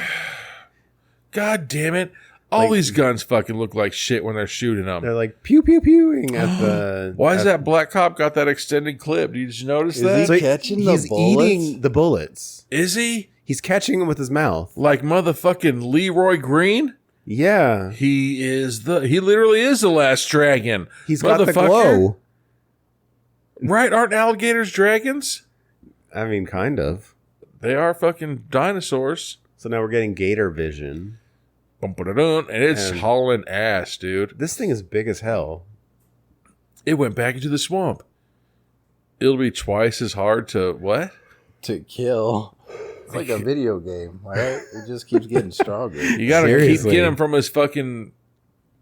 God damn it. All these guns fucking look like shit when they're shooting them. they're like pew pew pewing at the. Why is that black cop got that extended clip? Did you notice that? he catching the he's bullets? eating the bullets. Is he? He's catching them with his mouth. Like motherfucking Leroy Green? Yeah, He literally is the last dragon. he's got the Motherfucker. glow. Right? Aren't alligators dragons? I mean, kind of. They are fucking dinosaurs. So now we're getting gator vision. Bum-ba-da-dun, and it's And- hauling ass, dude. This thing is big as hell. It went back into the swamp. It'll be twice as hard to what? To kill. It's like a video game, right? It just keeps getting stronger. You gotta Seriously. keep getting him from his fucking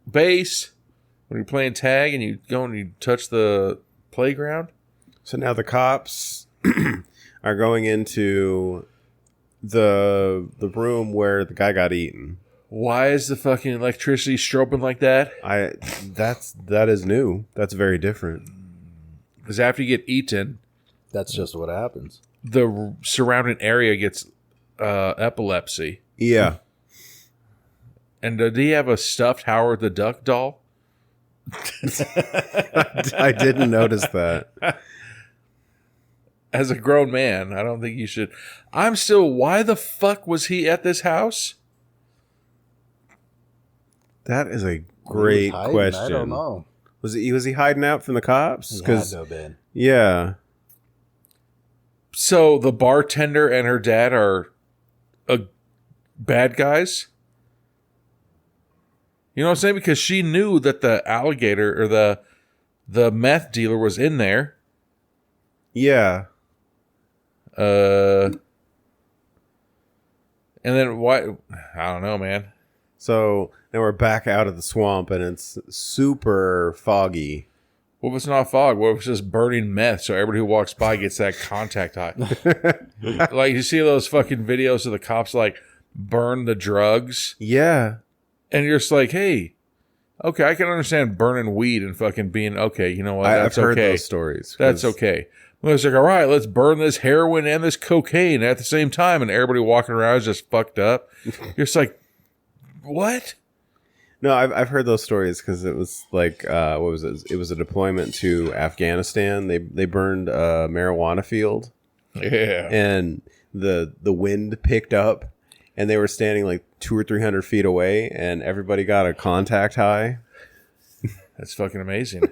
base when you're playing tag and you go and you touch the playground. So now the cops are going into the room where the guy got eaten. Why is the fucking electricity strobing like that? That is new. That's very different. Because after you get eaten, That's just what happens. the surrounding area gets epilepsy. Yeah. And did he have a stuffed Howard the Duck doll? I didn't notice that. As a grown man, I don't think you should. Why the fuck was he at this house? That is a He great was hiding? question. I don't know. Was he hiding out from the cops? He had 'Cause- to have been. yeah. So the bartender and her dad are bad guys? You know what I'm saying? Because she knew that the alligator or the meth dealer was in there. Yeah. And then why? I don't know, man. So now we're back out of the swamp and it's super foggy. What if it's not fog? What if it's just burning meth so everybody who walks by gets that contact high? Like, you see those fucking videos of the cops, like, burn the drugs? Yeah. And you're just like, hey, okay, I can understand burning weed and fucking being, okay, you know what? I've That's heard okay. those stories. That's 'cause- okay. Well, it's like, all right, let's burn this heroin and this cocaine at the same time. And everybody walking around is just fucked up. You're just like, what? No, I've heard those stories because it was like, what was it? It was a deployment to Afghanistan. They burned a marijuana field. Yeah. And the wind picked up and they were standing like 200 or 300 feet away and everybody got a contact high. That's fucking amazing.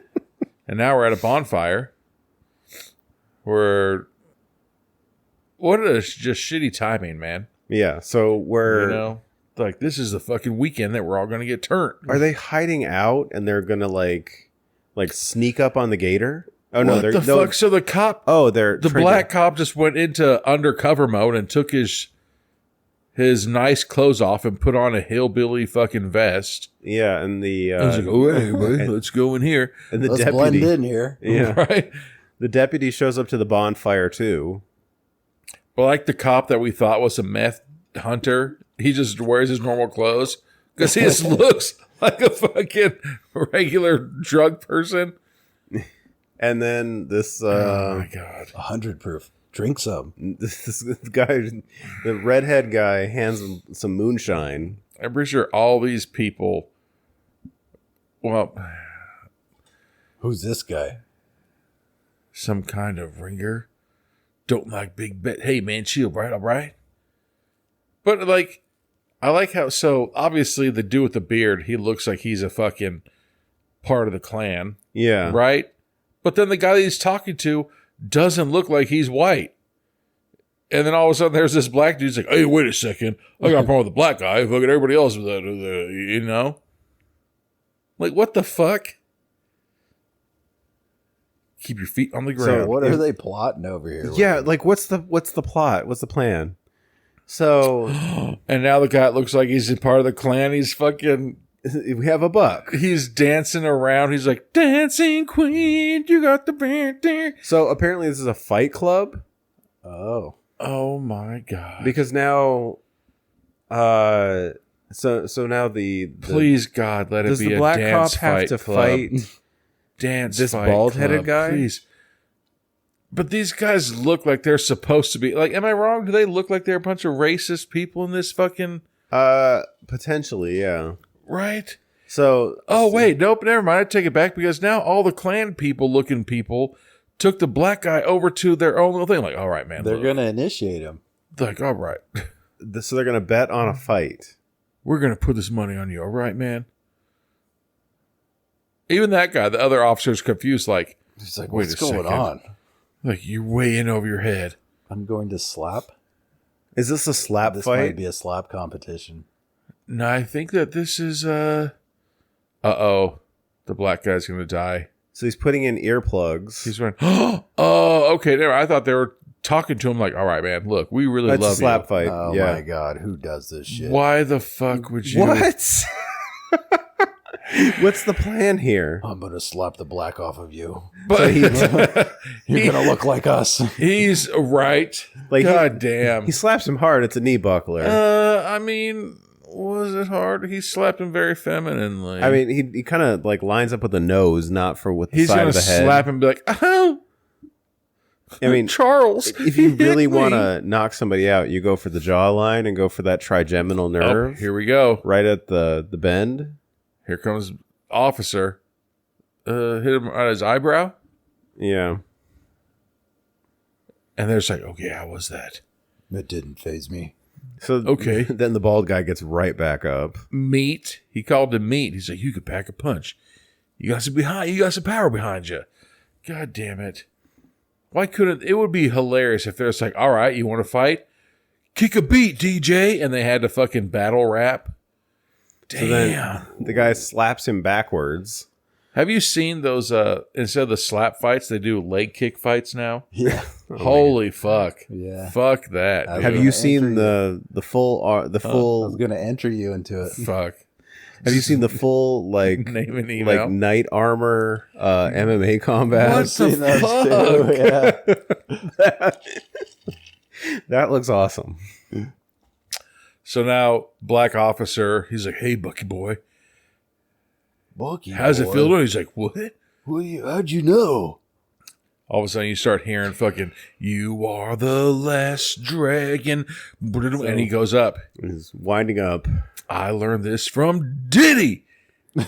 And now we're at a bonfire where, what a just shitty timing, man. Yeah. So we're, You know, like, this is the fucking weekend that we're all going to get turned. are they hiding out and they're going to like sneak up on the gator? Oh no, What they're the no, fuck? So the cop, Oh, they're the black cop just went into undercover mode and took his nice clothes off and put on a hillbilly fucking vest. Yeah, and the I was like, oh, hey, buddy, let's go in here. and the Let's blend deputy. in here. Yeah. Right? The deputy shows up to the bonfire too. But like the cop that we thought was a meth hunter, he just wears his normal clothes because he just looks like a fucking regular drug person. And then this Oh my God. 100 proof. Drink some. this guy, the redhead guy, hands him some moonshine. I'm pretty sure all these people, well, Who's this guy? some kind of ringer, don't like big bet. Hey man, chill, right? All right. But like, I like how, so obviously the dude with the beard, he looks like he's a fucking part of the clan, Yeah. right? But then the guy that he's talking to doesn't look like he's white. And then all of a sudden there's this black dude's like, hey, wait a second. I got a problem with the black guy. Look at everybody else with that, you know? Like, what the fuck? Keep your feet on the ground. So what are they plotting over here? Yeah, like what's the plot? What's the plan? So And now the guy looks like he's a part of the clan. He's fucking... we have a buck. He's dancing around. He's like, dancing queen, you got the band there. So apparently this is a fight club. Oh. Oh my God. Because now, so now the Please, God, let it does be the a black dance cop have fight to club. fight Dance this fight bald-headed club, guy? Please. But these guys look like they're supposed to be. Like, am I wrong? Do they look like they're a bunch of racist people in this fucking... potentially, yeah. Right? So Oh, wait. Nope. Never mind. I take it back because now all the clan looking people took the black guy over to their own little thing. Like, all right, man. They're look. going to initiate him. Like, all right. so they're gonna bet on a fight. We're going to put this money on you. All right, man. Even that guy, the other officer's confused. Like, He's like, wait what's a going second. on? Like, you're way in over your head. I'm going to slap. Is this a slap This fight? might be a slap competition. No, I think that this is, uh-oh. The black guy's going to die. So he's putting in earplugs. He's going, oh, okay. There. I thought they were talking to him like, all right, man, look, we really That's love a slap you. fight. Oh yeah. my God, who does this shit? Why the fuck would you? What? What's the plan here? I'm going to slap the black off of you. But You're going to look like us. he's right. Like, God damn. He slaps him hard. It's a knee buckler. I mean, was it hard? He slapped him very femininely. I mean, he kind of like lines up with the nose, not for with the he's side gonna of the head. slap him and be like, oh, I mean, Charles. if you hit really me." want to knock somebody out, you go for the jawline and go for that trigeminal nerve Oh, here we go. right at the bend. Here comes officer. Hit him on his eyebrow. Yeah. And they're just like, okay, how was that? It didn't faze me. So Okay. then the bald guy gets right back up. Meat. He called him meat. He's like, you could pack a punch. You got some power behind you. God damn it. Why couldn't it would be hilarious if they're just like, all right, you want to fight? Kick a beat, DJ, and they had to fucking battle rap. Damn. So then the guy slaps him backwards. Have you seen those instead of the slap fights, they do leg kick fights now? Yeah. Holy fuck. Yeah. Fuck that. Have Have dude. you seen the full I was full going to enter you into it. Fuck. have you seen the full like Name an email. like knight armor MMA combat? What I've seen the those too, yeah. That looks awesome. So now, black officer, he's like, hey, Bucky boy, Bucky, how's it boy. feel? He's like, what? How'd you know? All of a sudden, you start hearing fucking, you are the last dragon. And he goes up. He's winding up, I learned this from Diddy.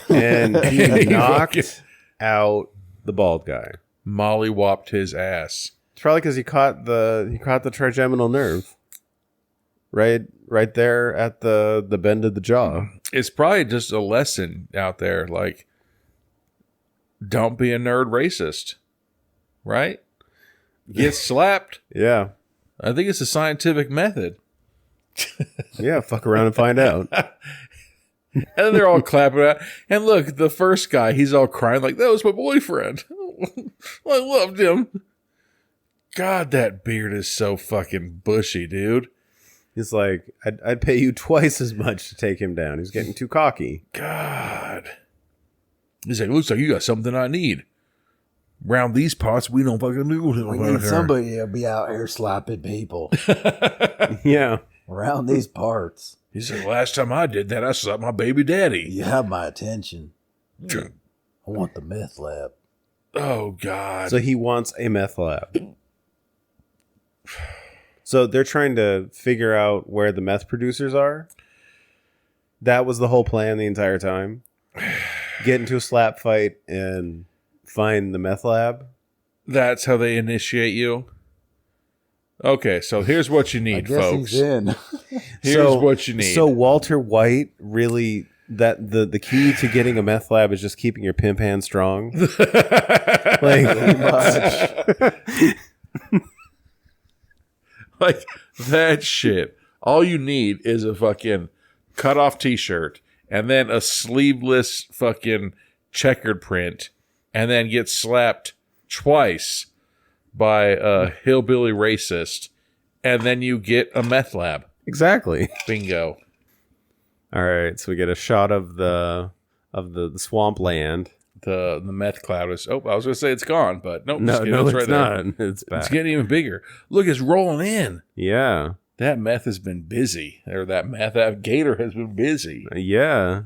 and he He knocked fucking- out the bald guy. Molly whopped his ass. It's probably because he caught the trigeminal nerve, right there at the bend of the jaw. It's probably just a lesson out there. Like, don't be a nerd racist. Right? Get slapped. Yeah, I think it's a scientific method. yeah. Fuck around and find out. And they're all clapping out. And look, the first guy, he's all crying like, that was my boyfriend. I loved him. God, that beard is so fucking bushy, dude. He's like, I'd pay you twice as much to take him down. He's getting too cocky. God. He's like, looks like you got something I need. Round these parts, we don't fucking do it. We need somebody to be out here slapping people Yeah. around these parts. He said, last time I did that, I slapped my baby daddy. You have my attention. I want the meth lab. Oh, God. So he wants a meth lab. So they're trying to figure out where the meth producers are. That was the whole plan the entire time. Get into a slap fight and find the meth lab. That's how they initiate you? Okay, so here's what you I need, guess folks. he's in. Here's what you need. So Walter White really that the key to getting a meth lab is just keeping your pimp hand strong. Like Like, that shit. All you need is a fucking cut off t-shirt and then a sleeveless fucking checkered print and then get slapped twice by a hillbilly racist and then you get a meth lab. Exactly. Bingo. All right, so we get a shot of the swamp land. The meth cloud is. Oh, I was gonna say it's gone, but nope. No, just kidding, no, it's it's right not. It's back. It's getting even bigger. Look, it's rolling in. Yeah, That meth has been busy, or that gator has been busy. yeah.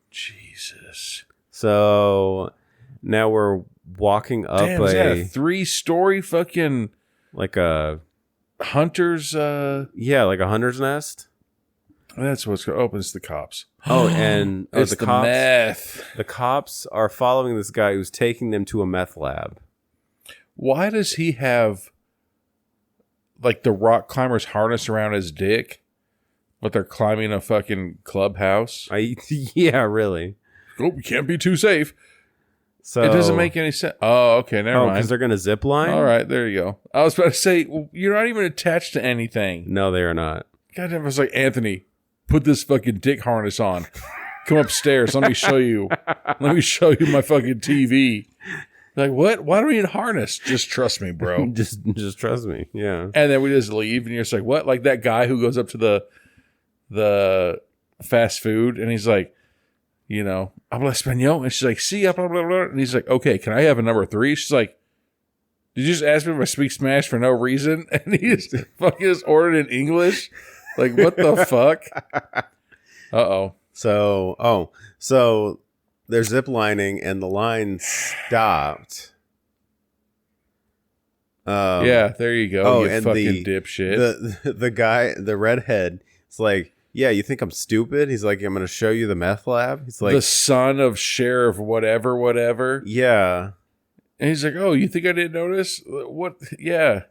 Jesus. So now we're walking up Damn, is that a 3-story fucking like a hunter's? like a hunter's nest. That's what's going. Oh, it's the cops. Oh, and It's the the cops. meth. The cops are following this guy who's taking them to a meth lab. Why does he have like the rock climber's harness around his dick, but they're climbing a fucking clubhouse? Yeah, really. Oh, we can't be too safe. So It doesn't make any sense. Oh, okay, never mind. because they're gonna zip line. All right, there you go. I was about to say, well, you're not even attached to anything. No, they are not. Goddamn, I was like, Anthony, put this fucking dick harness on. Come upstairs. Let me show you. Let me show you my fucking TV. Like, what? Why do we need a harness? Just trust me, bro. just trust me. Yeah. And then we just leave, and you're just like, what? Like that guy who goes up to the fast food, and he's like, you know, habla español, and she's like, sí, blah, blah, blah. And he's like, okay, can I have a number 3? She's like, did you just ask me if I speak Spanish for no reason? And he just fucking just ordered in English. Like, what the fuck? Uh-oh. So they're zip lining, and the line stopped. Yeah, there you go. Oh, you and fucking dipshit. the guy, the redhead, it's like, yeah, you think I'm stupid? He's like, I'm going to show you the meth lab. He's like, the son of Sheriff whatever. yeah. And he's like, oh, you think I didn't notice? What? Yeah.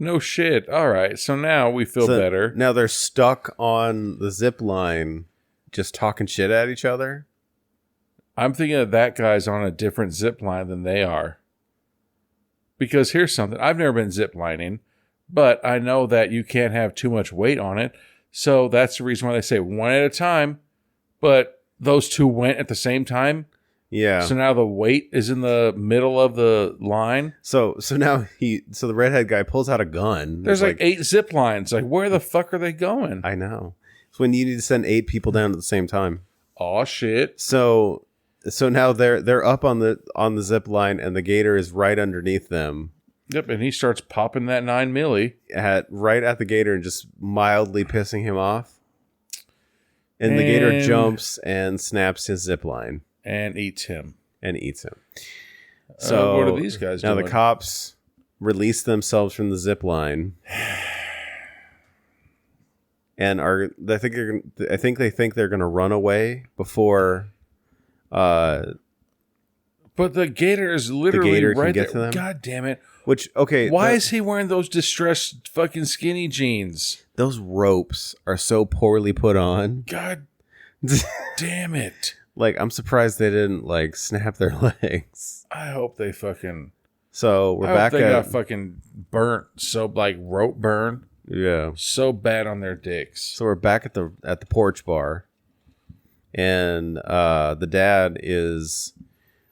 No shit. All right. So now we feel So better. Now they're stuck on the zip line, just talking shit at each other. I'm thinking that guy's on a different zip line than they are. Because here's something. I've never been zip lining, but I know that you can't have too much weight on it. So that's the reason why they say one at a time. But those two went at the same time. Yeah. So now the weight is in the middle of the line. So now the redhead guy pulls out a gun. There's It's like 8 zip lines. Like, where the fuck are they going? I know. It's when you need to send 8 people down at the same time. Oh shit. So now they're up on the zip line, and the gator is right underneath them. Yep, and he starts popping that 9 milli. Right at the gator and just mildly pissing him off. And the gator jumps and snaps his zip line. And eats him. So what are these guys now doing? the cops release themselves from the zip line. And I think they think they're gonna run away before But the gator is literally gator can right get there. to them? God damn it. Why is he wearing those distressed fucking skinny jeans? those ropes are so poorly put on? God damn it. Like, I'm surprised they didn't like snap their legs. I hope they fucking... So we're I back hope they got at fucking burnt, so like rope burn, yeah. so bad on their dicks. So we're back at the porch bar, and the dad is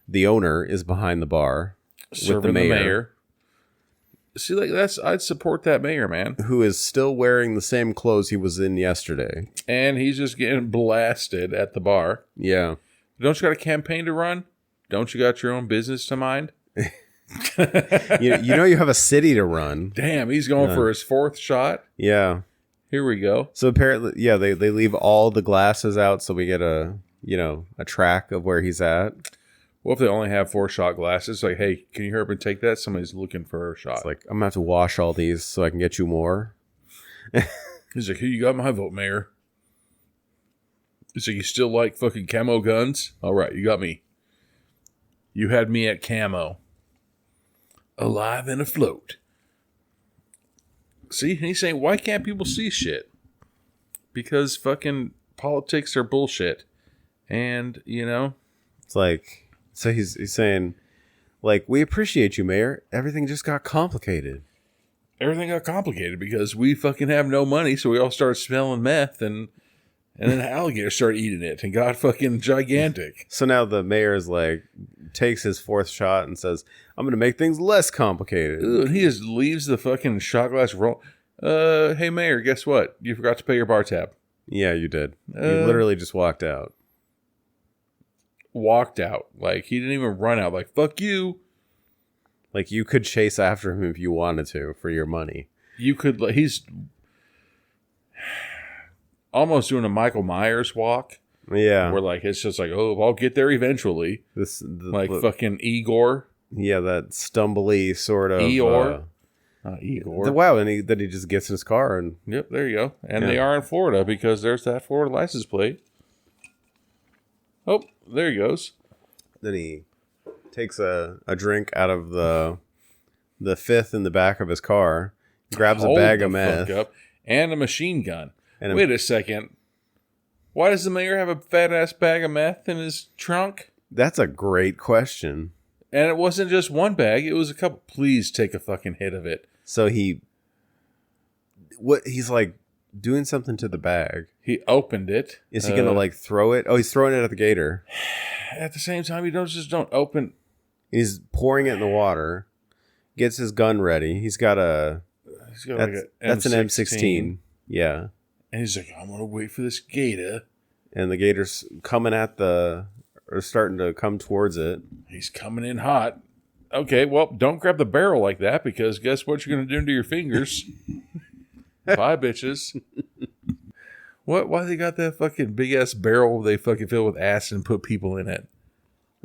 the owner is behind the bar Serving the mayor. See, like I'd support that mayor, man. who is still wearing the same clothes he was in yesterday. And he's just getting blasted at the bar. Yeah. Don't you got a campaign to run? Don't you got your own business to mind? you know you have a city to run. Damn, he's going for his 4th shot. Yeah. Here we go. So apparently, yeah, they leave all the glasses out so we get a track of where he's at. What if they only have 4-shot glasses? Like, hey, can you hurry up and take that? Somebody's looking for a shot. It's like, I'm gonna have to wash all these so I can get you more. He's like, here, you got my vote, mayor. He's like, you still like fucking camo guns? All right, you got me. You had me at camo. Alive and afloat. See, and he's saying, why can't people see shit? Because fucking politics are bullshit. And, It's like, so he's saying, like, we appreciate you, Mayor. Everything just got complicated. everything got complicated because we fucking have no money, so we all started smelling meth, and then alligators started eating it and got fucking gigantic. So now the mayor is like, takes his 4th shot and says, I'm going to make things less complicated. Ugh, and he just leaves the fucking shot glass roll. Hey, Mayor, guess what? You forgot to pay your bar tab. Yeah, you did. You literally just walked out. Walked out. Like, he didn't even run out. Like, fuck you. Like, you could chase after him if you wanted to for your money. You could, he's almost doing a Michael Myers walk. Yeah. Where, like, it's just like, oh, I'll get there eventually. Fucking Igor. Yeah, that stumbly sort of... Eeyore. Igor. Wow, and then he just gets in his car and... Yep, there you go. And they are in Florida because there's that Florida license plate. Oh, there he goes. Then he takes a drink out of the fifth in the back of his car, grabs a bag of meth. And a machine gun. And Wait a second. Why does the mayor have a fat-ass bag of meth in his trunk? That's a great question. And it wasn't just one bag. It was a couple. Please take a fucking hit of it. So he's like doing something to the bag. He opened it. Is he going to like throw it? Oh, he's throwing it at the gator. At the same time, you don't open. He's pouring it in the water. Gets his gun ready. He's got that's an M16. Yeah. And he's like, I'm going to wait for this gator. And the gator's coming or starting to come towards it. He's coming in hot. Okay, well, don't grab the barrel like that because guess what you're going to do to your fingers? Bye, bitches. Why they got that fucking big-ass barrel they fucking fill with acid and put people in it?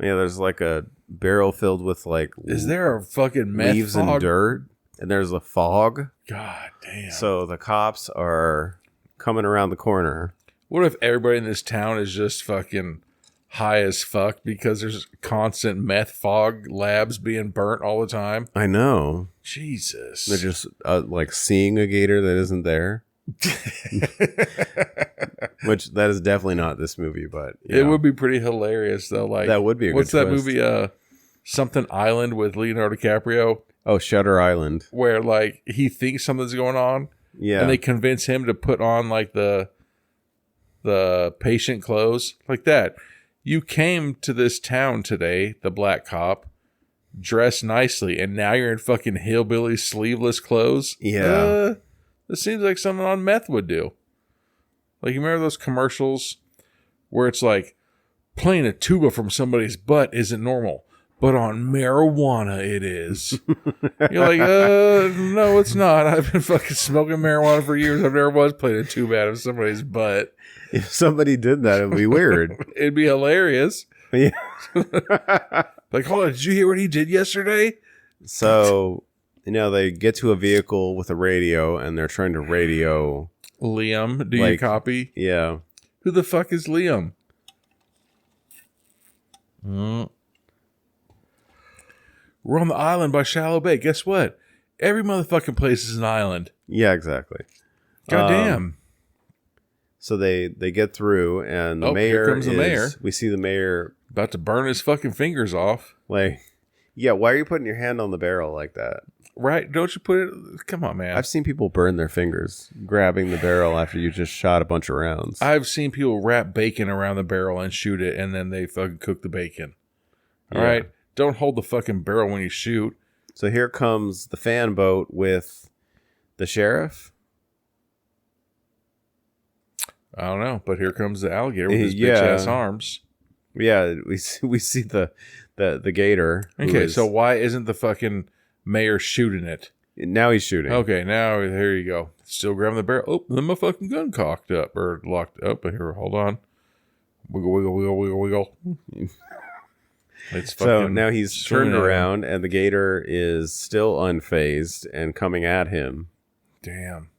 Yeah, there's like a barrel filled with like... Is there a fucking meth leaves fog? and dirt? And there's a fog. God damn. So the cops are coming around the corner. What if everybody in this town is just fucking high as fuck because there's constant meth fog labs being burnt all the time? I know. Jesus. They're just like seeing a gator that isn't there. Which that is definitely not this movie, but it would be pretty hilarious though. Like that would be a what's good that twist. movie? Something Island with Leonardo DiCaprio. Oh, Shutter Island, where like he thinks something's going on. Yeah, and they convince him to put on like the patient clothes like that. You came to this town today, the black cop, dressed nicely, and now you're in fucking hillbilly sleeveless clothes. Yeah. This seems like something on meth would do. Like, you remember those commercials where it's like, playing a tuba from somebody's butt isn't normal, but on marijuana it is. You're like, no, it's not. I've been fucking smoking marijuana for years. I've never once played a tuba out of somebody's butt. If somebody did that, it'd be weird. It'd be hilarious. Yeah. Like, hold on, did you hear what he did yesterday? So, they get to a vehicle with a radio, and they're trying to radio... Liam, do you copy? Yeah. Who the fuck is Liam? We're on the island by Shallow Bay. Guess what? Every motherfucking place is an island. Yeah, exactly. God damn. So they get through, and the mayor here comes the mayor. We see the mayor about to burn his fucking fingers off. Like, yeah, why are you putting your hand on the barrel like that? Right? Don't you put it... Come on, man. I've seen people burn their fingers grabbing the barrel after you just shot a bunch of rounds. I've seen people wrap bacon around the barrel and shoot it, and then they fucking cook the bacon. All right? Don't hold the fucking barrel when you shoot. So here comes the fan boat with the sheriff. I don't know, but here comes the alligator with his bitch-ass arms. Yeah, we see the gator. Okay, so why isn't the fucking mayor shooting it? Now he's shooting. Okay, now here you go. Still grabbing the barrel. Oh, then my fucking gun cocked up or locked up. But here, hold on. Wiggle, wiggle, wiggle, wiggle, wiggle. So now he's turned around, and the gator is still unfazed and coming at him. Damn.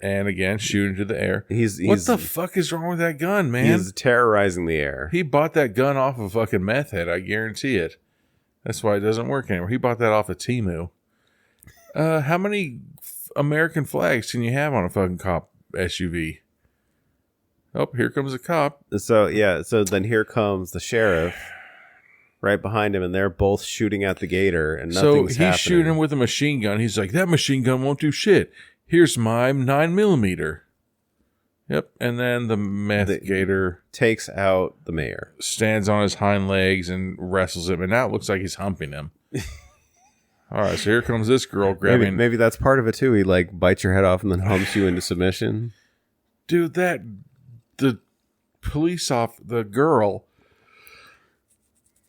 And again, shooting to the air. What the fuck is wrong with that gun, man? He's terrorizing the air. He bought that gun off of fucking meth head. I guarantee it. That's why it doesn't work anymore. He bought that off of Temu. How many American flags can you have on a fucking cop SUV? Oh, here comes a cop. So then here comes the sheriff right behind him, and they're both shooting at the gator, and nothing's happening. So he's shooting with a machine gun. He's like, that machine gun won't do shit. Here's my 9mm. Yep, and then the Meth Gator takes out the mayor. Stands on his hind legs and wrestles him, and now it looks like he's humping him. All right, so here comes this girl grabbing. Maybe that's part of it too. He like bites your head off and then humps you into submission. Dude, the girl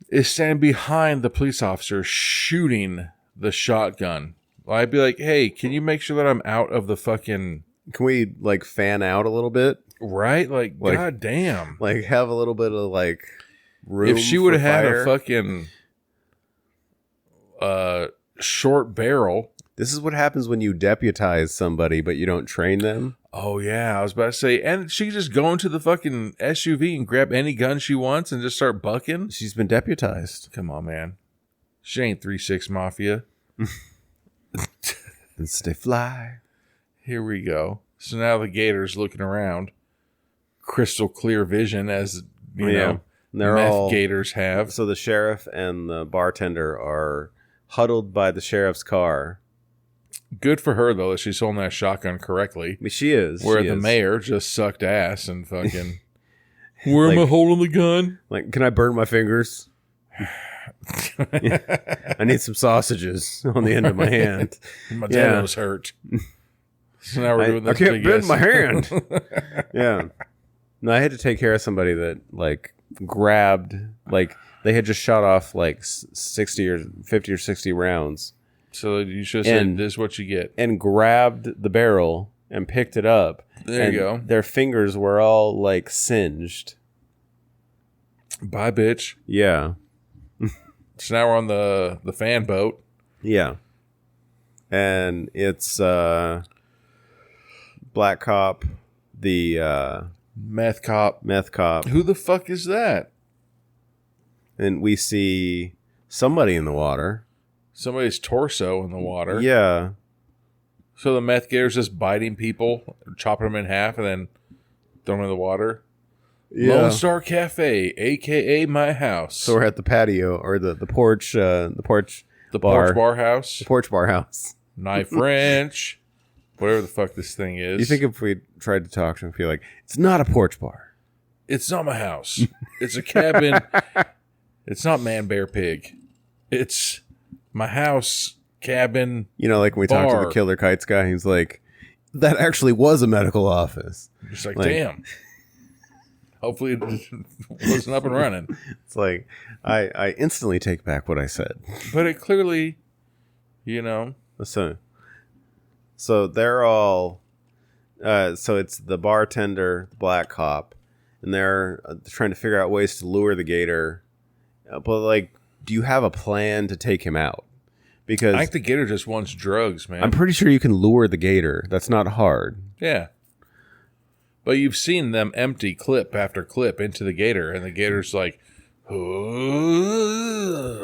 is standing behind the police officer shooting the shotgun. I'd be like, hey, can you make sure that I'm out of the fucking... Can we like fan out a little bit? Right? Like god damn. Like have a little bit of like room. If she would have had fire. a fucking short barrel. This is what happens when you deputize somebody but you don't train them. Oh yeah, I was about to say, and she could just go into the fucking SUV and grab any gun she wants and just start bucking. She's been deputized. Come on, man. She ain't 3-6 Mafia. And stay fly. Here we go. So now the Gator's looking around. Crystal clear vision, as you know, they're meth all Gators have. So the sheriff and the bartender are huddled by the sheriff's car. Good for her, though, that she's holding that shotgun correctly. I mean, she is. Where she the is. mayor just sucked ass and fucking... Where am I holding the gun? Like, can I burn my fingers? I need some sausages on the end of my hand. My dad was hurt. So now we're doing this. I can't big bend ass- my hand. Yeah. No, I had to take care of somebody that like grabbed, like they had just shot off like 60 or 50 or 60 rounds. So you should have said, this is what you get. And grabbed the barrel and picked it up. There you go. Their fingers were all like singed. Bye, bitch. Yeah. So now we're on the fan boat. Yeah. And it's Black Cop, the Meth cop. Who Who the fuck is that? And we see somebody in the water. Somebody's torso in the water. Yeah. So the meth gator's just biting people, chopping them in half, and then throwing them in the water. Yeah. Lone Star Cafe, a.k.a. my house. So we're at the patio or the porch the bar. porch bar house. The porch bar house. Knife wrench. Whatever the fuck this thing is. You think if we tried to talk to him, feel like it's not a porch bar. It's not my house. It's a cabin. It's not man, bear, pig. It's my house, cabin. You know, like when we talked to Bar. the Killer Kites guy, he's like, that actually was a medical office. Just like, Like- damn. Hopefully it wasn't up and running. It's like, I instantly take back what I said. But it clearly, you know. So they're all, so it's the bartender, the black cop, and they're trying to figure out ways to lure the gator. But like, do you have a plan to take him out? Because I think the gator just wants drugs, man. I'm pretty sure you can lure the gator. That's not hard. Yeah. But you've seen them empty clip after clip into the gator, and the gator's like,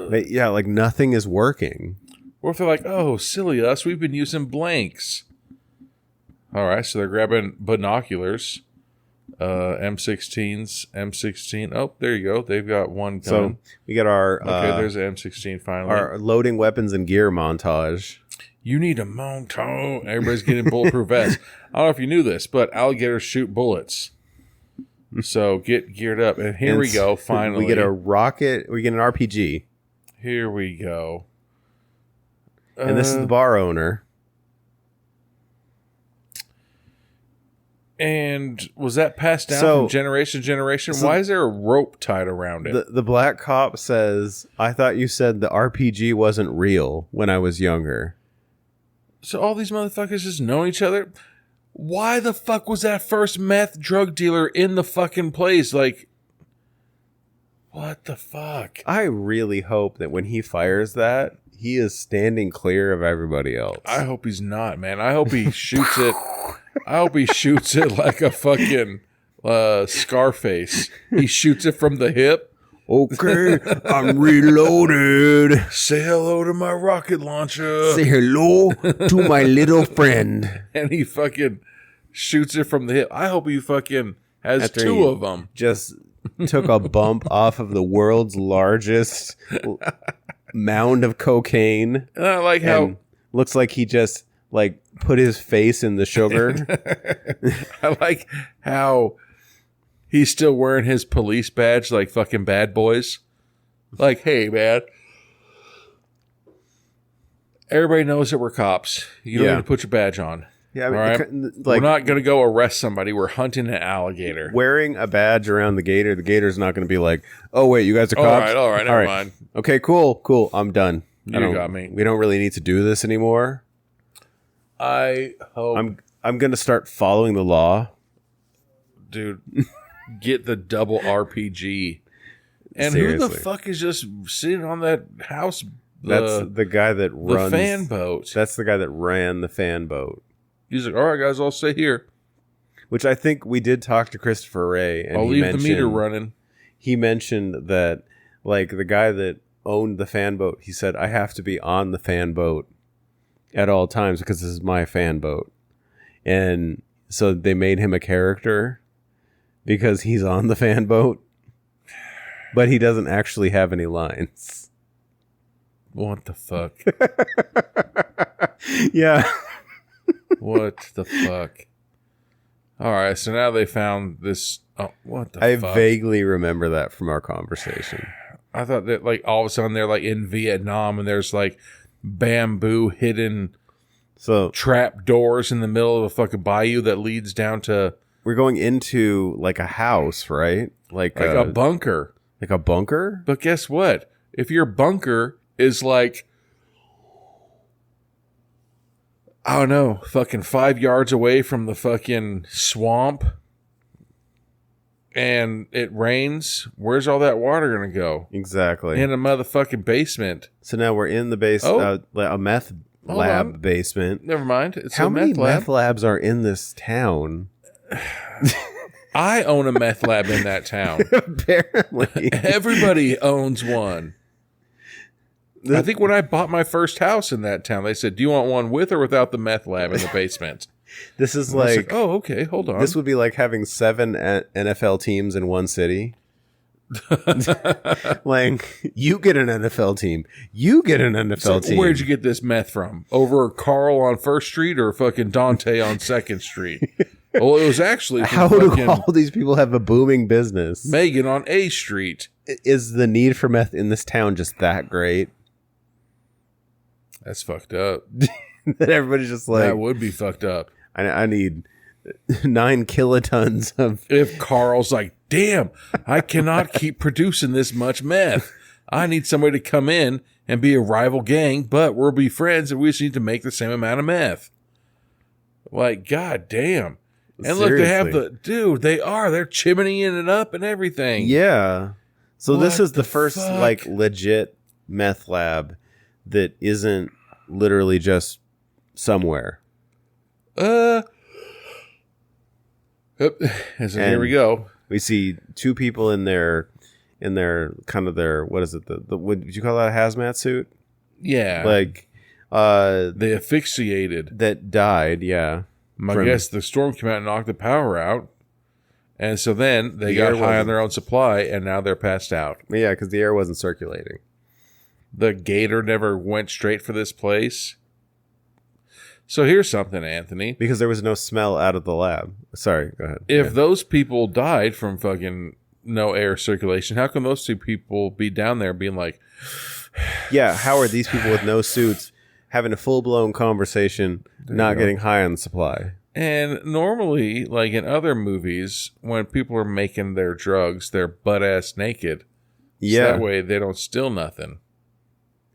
But yeah, like nothing is working. or if they're like, oh, silly us, we've been using blanks. All right, so they're grabbing binoculars, M16s, M16. Oh, there you go. They've got one gun. So we got our Okay, there's an M16 finally. our loading weapons and gear montage. You need a montage. Everybody's getting bulletproof vests. I don't know if you knew this, but alligators shoot bullets. So get geared up. And here we go, finally. We get a rocket. We get an RPG. Here we go. And this is the bar owner. And was that passed down So- from generation to generation? Why is there a rope tied around it? The black cop says, I thought you said the RPG wasn't real when I was younger. So all these motherfuckers just know each other? Why the fuck was that first meth drug dealer in the fucking place? Like, what the fuck? I really hope that when he fires that, he is standing clear of everybody else. I hope he's not, man. I hope he shoots it. I hope he shoots it like a fucking Scarface. He shoots it from the hip. Okay, I'm reloaded. Say hello to my rocket launcher. Say hello to my little friend. And he fucking shoots it from the hip. I hope he fucking has After two he of them. Just took a bump off of the world's largest mound of cocaine. And I like how And looks like he just like put his face in the sugar. I like how he's still wearing his police badge like fucking Bad Boys. Like, hey, man. Everybody knows that we're cops. You don't Yeah. need to put your badge on. Yeah, I mean, All right? like We're not going to go arrest somebody. We're hunting an alligator. wearing a badge around the gator's not going to be like, oh wait, you guys are cops. All right, never mind. Okay, cool. I'm done. You got me. We don't really need to do this anymore. I hope, I'm going to start following the law. dude, get the double RPG. And who Seriously. the fuck is just sitting on that house? That's the guy that the runs fan boat. That's the guy that ran the fan boat. He's like, all right, guys, I'll stay here. Which I think we did talk to Christopher Ray, and I'll he leave the mentioned, meter running. He mentioned that, like, the guy that owned the fan boat, he said, I have to be on the fan boat at all times because this is my fan boat. And so they made him a character because he's on the fan boat, but he doesn't actually have any lines. What the fuck? Yeah. What the fuck? All right, so now they found this. Oh, what the I fuck? vaguely remember that from our conversation. I thought that, like, all of a sudden they're like in Vietnam and there's like bamboo hidden So trap doors in the middle of a fucking bayou that leads down to we're going into like a house, right? Like a bunker. Like a bunker? But guess what? If your bunker is like, I don't know, fucking 5 yards away from the fucking swamp and it rains, where's all that water going to go? Exactly. In a motherfucking basement. So now we're in the a meth lab basement. Never mind. It's How a many meth lab. meth labs are in this town? I own a meth lab in that town. Apparently. Everybody owns one. I think when I bought my first house in that town, they said, do you want one with or without the meth lab in the basement? This is And I was like, oh, okay, hold on. this would be like having 7 NFL teams in one city. Like, you get an NFL team. You get an NFL team. Where'd you get this meth from? Over Carl on 1st Street or fucking Dante on 2nd Street? Well, it was actually from How do fucking all these people have a booming business? Megan on A Street. Is the need for meth in this town just that great? That's fucked up. That everybody's just like, That would be fucked up. I need 9 kilotons of. If Carl's like, damn, I cannot keep producing this much meth. I need somebody to come in and be a rival gang, but we'll be friends and we just need to make the same amount of meth. Like, god damn. And look, they have they're chimneying it up and everything. Yeah. So this What is the first fuck? like legit meth lab that isn't literally just somewhere. Yep. And so here we go. We see 2 people in their kind of their, what is it? The would you call that a hazmat suit? Yeah. Like they asphyxiated. that died, yeah. I guess the storm came out and knocked the power out. And so then they The got air high wasn't- on their own supply and now they're passed out. Yeah, because the air wasn't circulating. The gator never went straight for this place. So here's something, Anthony. Because there was no smell out of the lab. Sorry, go ahead. If Yeah. those people died from fucking no air circulation, how can those 2 people be down there being like, Yeah, how are these people with no suits having a full-blown conversation, not go. getting high on the supply? and normally, like in other movies, when people are making their drugs, they're butt-ass naked. So Yeah, that way they don't steal nothing.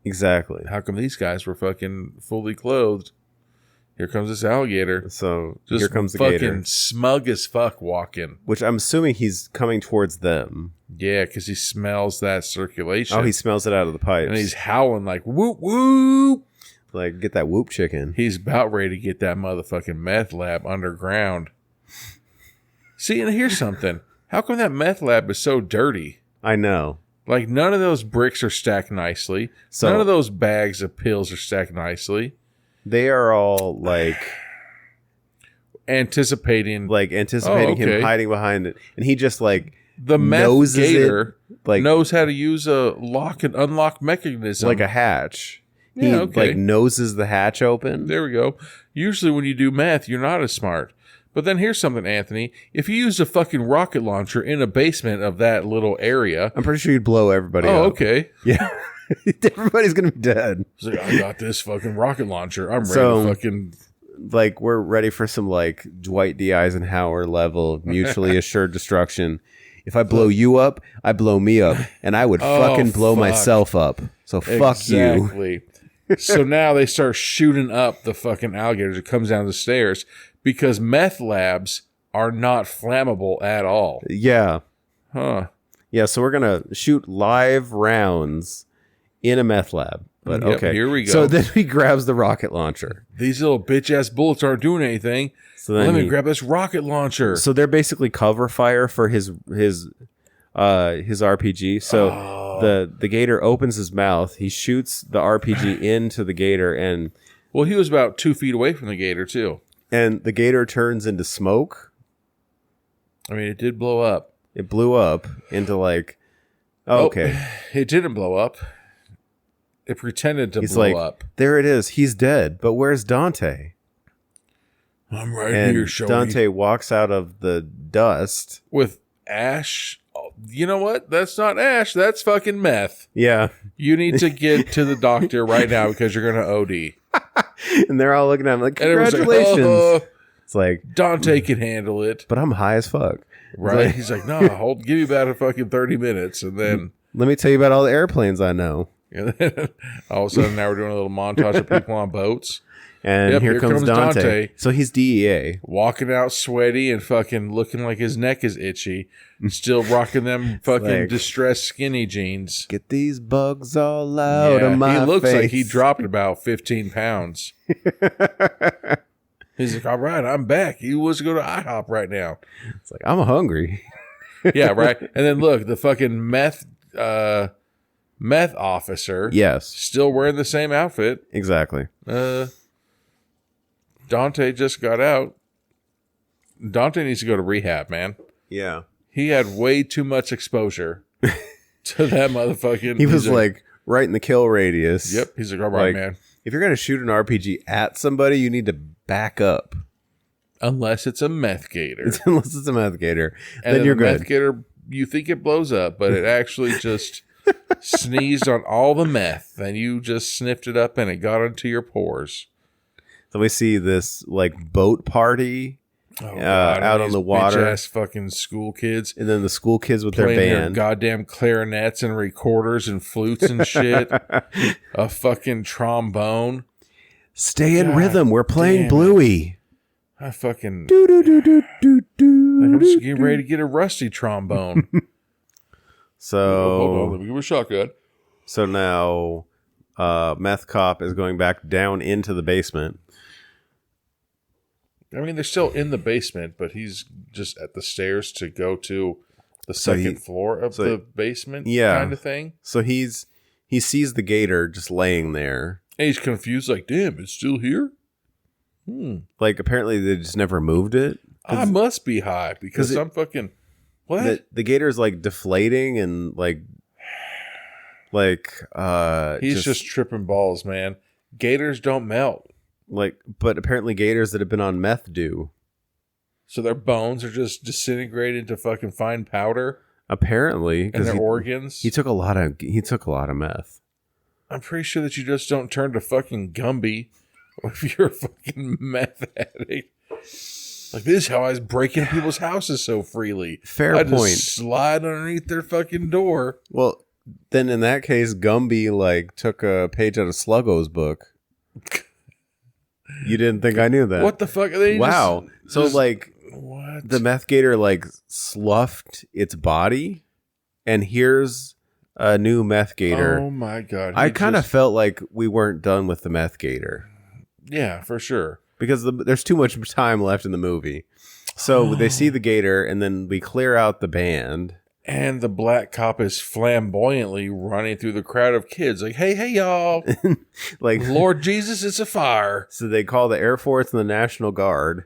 exactly. How come these guys were fucking fully clothed? Here comes this alligator. So Just here comes the fucking gator, smug as fuck walking. which I'm assuming he's coming towards them. Yeah, because he smells that circulation. Oh, he smells it out of the pipes. and he's howling like, whoop, whoop. like, get that whoop chicken. He's about ready to get that motherfucking meth lab underground. See, and here's something. How come that meth lab is so dirty? I know. Like, none of those bricks are stacked nicely. So- None of those bags of pills are stacked nicely. They are all like Anticipating anticipating Oh, okay. him hiding behind it, and he just like the meth noses gator it, like knows how to use a lock and unlock mechanism. like a hatch. He Yeah, okay. like noses the hatch open. There we go. Usually when you do meth, you're not as smart. But then here's something, Anthony. If you use a fucking rocket launcher in a basement of that little area. I'm pretty sure you'd blow everybody Oh, up. okay. Yeah. Everybody's gonna be dead. He's like, I got this fucking rocket launcher. I'm ready So- to fucking. Like, we're ready for some like Dwight D. Eisenhower level mutually assured destruction. If I blow you up, I blow me up, and I would fucking blow fuck. myself up. So fuck you. Exactly. So now they start shooting up the fucking alligators. It comes down the stairs because meth labs are not flammable at all. Yeah. Huh. Yeah, so we're gonna shoot live rounds in a meth lab. But Yep, okay, here we go. So then he grabs the rocket launcher. These little bitch ass bullets aren't doing anything. So then Let me he- grab this rocket launcher. So they're basically cover fire for his RPG. So the gator opens his mouth. He shoots the RPG into the gator, and Well, he was about 2 feet away from the gator too. the gator turns into smoke. I mean, it did blow up. It blew up into like, okay. It didn't blow up. It pretended to He's blow like, up. there it is. He's dead. But where's Dante? I'm right And here, shorty. Dante walks out of the dust. With ash. Oh, you know what? That's not ash. That's fucking meth. Yeah. You need to get to the doctor right now because you're going to OD. And they're all looking at him like, And everyone's like, congratulations. "Oh, It's like, Dante can handle it. but I'm high as fuck. Right? like- He's like, no, give me about a fucking 30 minutes. And then, Let me tell you about all the airplanes I know. and then all of a sudden now we're doing a little montage of people on boats. And Yep, here here comes comes Dante. Dante. So he's DEA. Walking out sweaty and fucking looking like his neck is itchy. Still rocking them fucking like- distressed skinny jeans. Get these bugs all out Yeah, of my he looks face. like he dropped about 15 pounds. He's like, all right, I'm back. He wants to go to IHOP right now. It's like, I'm hungry. Yeah, right. And then look, the fucking meth officer, Yes, still wearing the same outfit. exactly. Dante just got out. Dante needs to go to rehab, man. Yeah. He had way too much exposure to that motherfucking. He was he's like right in the kill radius. yep. He's like, all right, Like, man. If you're going to shoot an RPG at somebody, you need to back up. Unless it's a meth gator. Unless it's a meth gator. And Then you're the good. meth gator, you think it blows up, but it actually just sneezed on all the meth, and you just sniffed it up, and it got into your pores. So we see this like boat party, Oh, out on the water. ass fucking school kids and then the school kids with their playing their band. goddamn clarinets and recorders and flutes and shit. A fucking trombone. Stay in God rhythm. We're playing damn it. Bluey. I fucking. Do, do, do, do, do, do, I'm just do, getting do. ready to get a rusty trombone. So Hold on, let me give it a shotgun. So now Meth Cop is going back down into the basement. I mean, they're still in the basement, but he's just at the stairs to go to the So second floor of so- the basement Yeah. kind of thing. So he sees the gator just laying there. And he's confused, like, damn, it's still here? Like apparently they just never moved it. I must be high because 'cause it- I'm fucking... What? The gator's like deflating and like He's just tripping balls, man. Gators don't melt. like, but apparently gators that have been on meth do. So their bones are just disintegrated into fucking fine powder Apparently, and because their organs. he took a lot of meth. I'm pretty sure that you just don't turn to fucking Gumby if you're a fucking meth addict. Like, this is how I was breaking people's houses so freely. Fair I point. just slide underneath their fucking door. Well, then in that case, Gumby like took a page out of Sluggo's book. You didn't think I knew that? What the fuck? Are they Wow. So just- like what? the meth gator like sloughed its body, and here's a new meth gator. Oh my god! I He kind of just- felt like we weren't done with the meth gator yeah, for sure. because there's too much time left in the movie. So they see the gator, and then we clear out the band. And the black cop is flamboyantly running through the crowd of kids, like, "Hey, y'all! Like Lord Jesus, it's a fire!" so they call the Air Force and the National Guard,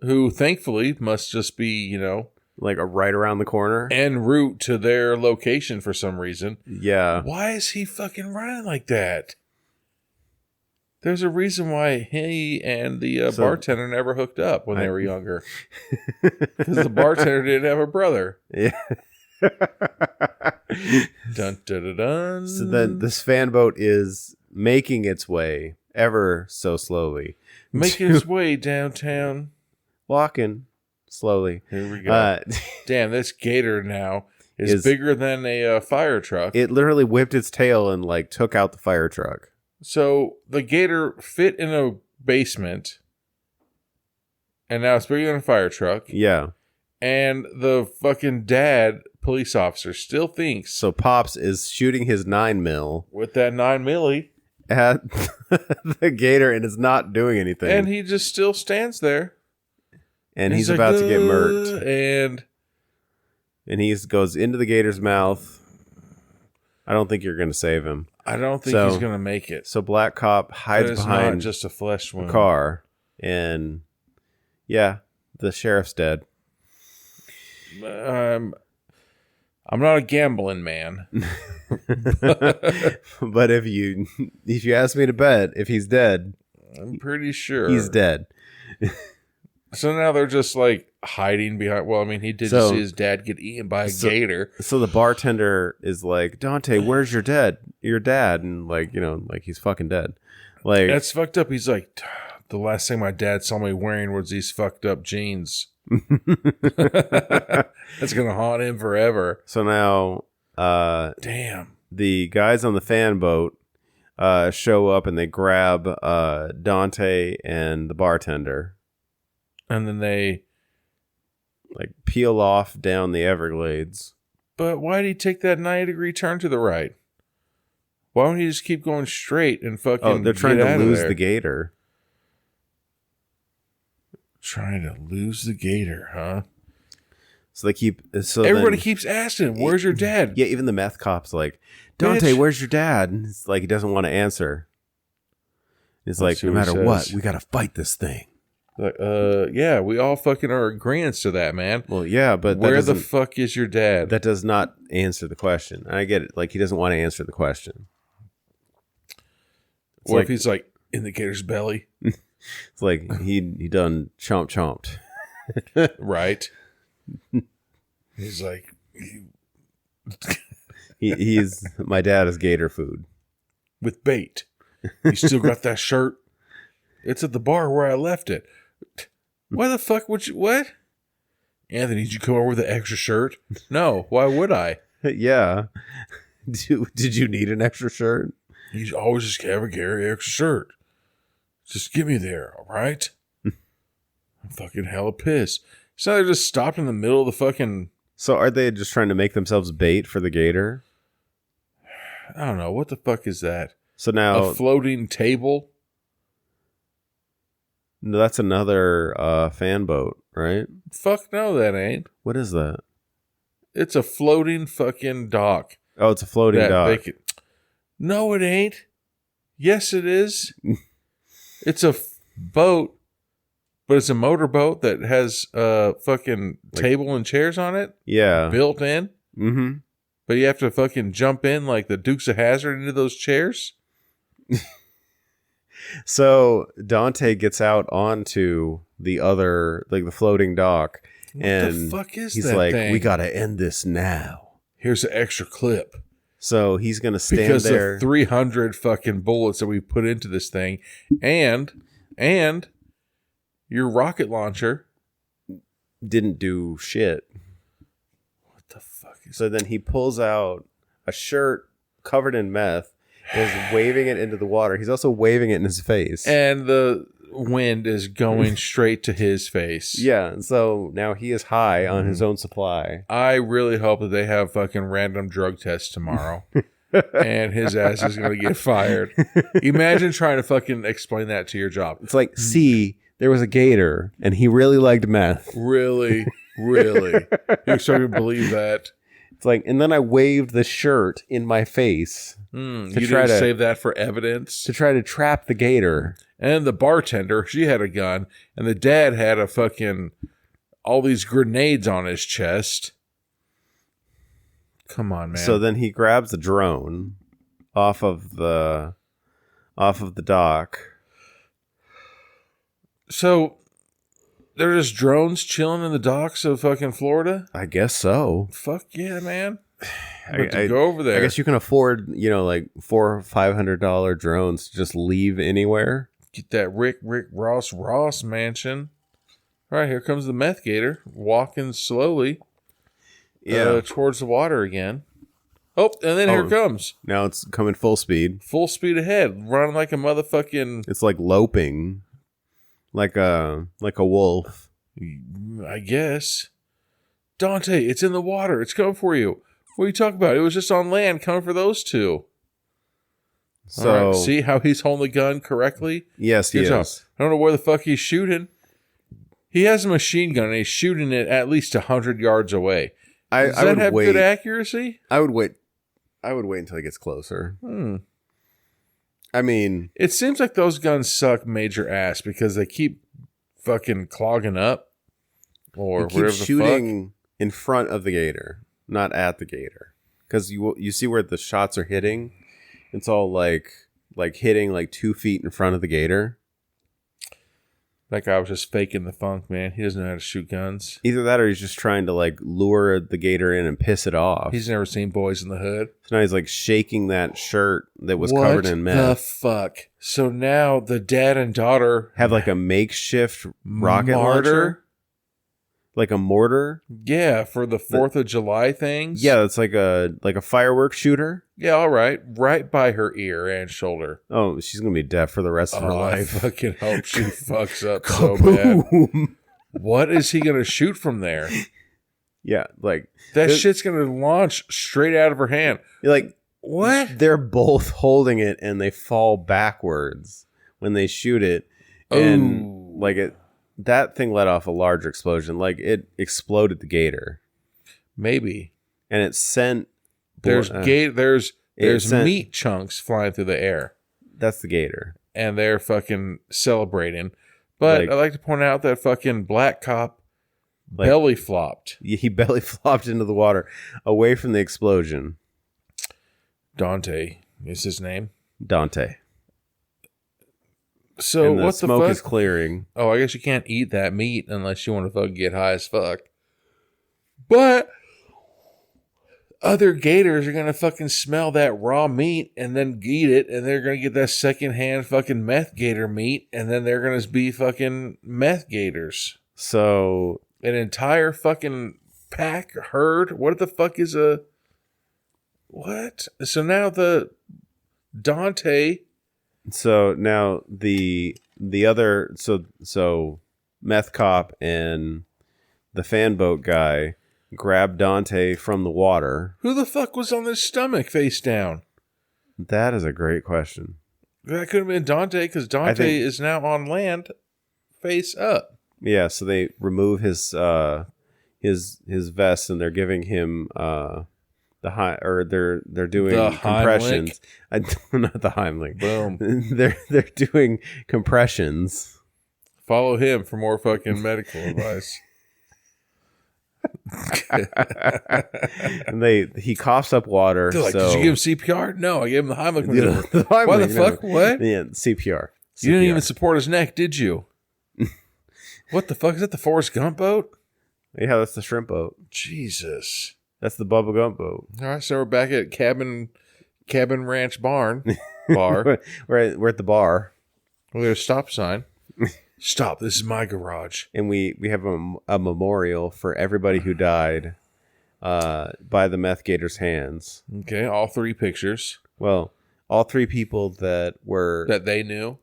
Who, thankfully, must just be, like right around the corner. en route to their location for some reason. Yeah. Why is he fucking running like that? There's a reason why he and the So- bartender never hooked up when they were younger. Because the bartender didn't have a brother. Yeah. Dun, dun, dun, dun. So then this fan boat is making its way ever so slowly. Making its way downtown. Walking slowly. Here we go. Damn, this gator now is bigger than a fire truck. It literally whipped its tail and like took out the fire truck. So the gator fit in a basement, and now it's bigger than a fire truck. Yeah. And the fucking dad, police officer, still thinks. So Pops is shooting his 9mm With that 9mm. at the gator and is not doing anything. And he just still stands there. And he's like, about to get murked. And he goes into the gator's mouth. I don't think you're going to save him. I don't think he's going to make it. So Black Cop hides behind not just a flesh wound. a car. And yeah, the sheriff's dead. I'm not a gambling man. But if you ask me to bet if he's dead, I'm pretty sure he's dead. So now they're just like hiding behind. Well, I mean, he did see his dad get eaten by a gator. So the bartender is like, Dante, where's your dad? Your dad, and like, you know, like he's fucking dead. Like, that's fucked up. He's like, the last thing my dad saw me wearing was these fucked up jeans. That's gonna haunt him forever. So now, damn, the guys on the fan boat show up and they grab Dante and the bartender, and then they like peel off down the Everglades. But why did he take that 90-degree turn to the right? Why don't he just keep going straight and fucking? Oh, they're trying to lose there? the gator. Trying to lose the gator, huh? So they keep. So everybody keeps asking, "Where's your dad?" Yeah, even the meth cop's like, Dante, where's your dad? And it's like he doesn't want to answer. It's like, no matter what, we gotta fight this thing. Like, yeah, we all fucking are agreeants to that, man. Well, yeah, but where the fuck is your dad? That does not answer the question. I get it. Like, he doesn't want to answer the question. Or if he's like in the gator's belly. It's like he done chomped. Right. He's like, he's my dad is gator food with bait. You still got that shirt? It's at the bar where I left it. Why the fuck would you? What? Anthony, did you come over with an extra shirt? No. Why would I? Yeah. Did you need an extra shirt? You always just carry an extra shirt. Just get me there, all right? I'm fucking hella pissed. So they just stopped in the middle of the fucking... So are they just trying to make themselves bait for the gator? I don't know. What the fuck is that? So now... A floating table? No, that's another fan boat, right? Fuck no, that ain't. What is that? It's a floating fucking dock. Oh, it's a floating dock. No, it ain't. Yes, it is. It's a boat, but it's a motorboat that has a fucking table and chairs on it. Yeah. Built in. Mm-hmm. But you have to fucking jump in like the Dukes of Hazzard into those chairs. So Dante gets out onto the other, like the floating dock. What and the fuck is he's that like, thing? we got to end this now. Here's an extra clip. So he's going to stand because there. Of 300 fucking bullets that we put into this thing. And your rocket launcher didn't do shit. What the fuck is So then he pulls out a shirt covered in meth, is waving it into the water. He's also waving it in his face. And the wind is going straight to his face. Yeah, and so now he is high on his own supply. I really hope that they have fucking random drug tests tomorrow. And his ass is going to get fired. Imagine trying to fucking explain that to your job. It's like, see, there was a gator, and he really liked meth. Really? Really? You're starting to believe that? It's like, and then I waved the shirt in my face. You didn't save that for evidence? To try to trap the gator. And the bartender, she had a gun, and the dad had a fucking, all these grenades on his chest. Come on, man. So then he grabs the drone off of the dock. So They're just drones chilling in the docks of fucking Florida? I guess so. Fuck yeah, man. I Go over there. I guess you can afford, like $400 or $500 drones to just leave anywhere. Get that Rick Ross mansion. All right, here comes the Meth Gator walking slowly towards the water again. Oh, and then here it comes. Now it's coming full speed. Full speed ahead, running like a motherfucking... It's like loping. Like a wolf. I guess. Dante, it's in the water. It's coming for you. What are you talking about? It was just on land coming for those two. So all right, see how he's holding the gun correctly? Yes, he is. I don't know where the fuck he's shooting. He has a machine gun and he's shooting it at least 100 yards away. Does that have good accuracy? I would wait until he gets closer. I mean, it seems like those guns suck major ass because they keep fucking clogging up. Or whatever the shooting in front of the gator, not at the gator. Because you see where the shots are hitting? It's all like hitting like 2 feet in front of the gator. That guy was just faking the funk, man. He doesn't know how to shoot guns. Either that or he's just trying to like lure the gator in and piss it off. He's never seen Boys in the Hood. So now he's like shaking that shirt that was covered in meth. What the fuck? So now the dad and daughter have like a makeshift rocket launcher? Like a mortar? Yeah, for the 4th of July things? Yeah, it's like a fireworks shooter. Yeah, all right. Right by her ear and shoulder. Oh, she's going to be deaf for the rest of her life. I fucking hope she fucks up so bad. What is he going to shoot from there? Yeah, like... That shit's going to launch straight out of her hand. Like, what? They're both holding it and they fall backwards when they shoot it. And like that thing let off a large explosion. Like it exploded the gator. Maybe. And it sent... There's meat chunks flying through the air. That's the gator. And they're fucking celebrating. But I'd like to point out that fucking black cop belly flopped. He belly flopped into the water away from the explosion. Dante is his name. Dante. So and the what the smoke fuck? is clearing. Oh, I guess you can't eat that meat unless you want to fucking get high as fuck. But other gators are going to fucking smell that raw meat and then eat it, and they're going to get that secondhand fucking meth gator meat, and then they're going to be fucking meth gators. So an entire fucking pack, herd. What the fuck is a... What? So now the Dante... So now the other... So meth cop and the fan boat guy grabbed Dante from the water. Who the fuck was on his stomach face down? That is a great question. That could have been Dante, because Dante is now on land face up. Yeah, so they remove his vest and they're giving him they're doing the compressions. Not the Heimlich. Boom. They're doing compressions. Follow him for more fucking medical advice. And he coughs up water. Like, so, did you give him CPR? No, I gave him the Heimlich maneuver. the Heimlich, Why the fuck? What? Yeah, CPR. You didn't even support his neck, did you? What the fuck? Is that the Forrest Gump boat? Yeah, that's the shrimp boat. Jesus. That's the Bubba Gump boat. All right, so we're back at Cabin Ranch Bar. we're at the bar. Well, there's a stop sign. Stop, this is my garage. And we have a memorial for everybody who died by the Meth Gator's hands. Okay, all 3 pictures. Well, all 3 people that they knew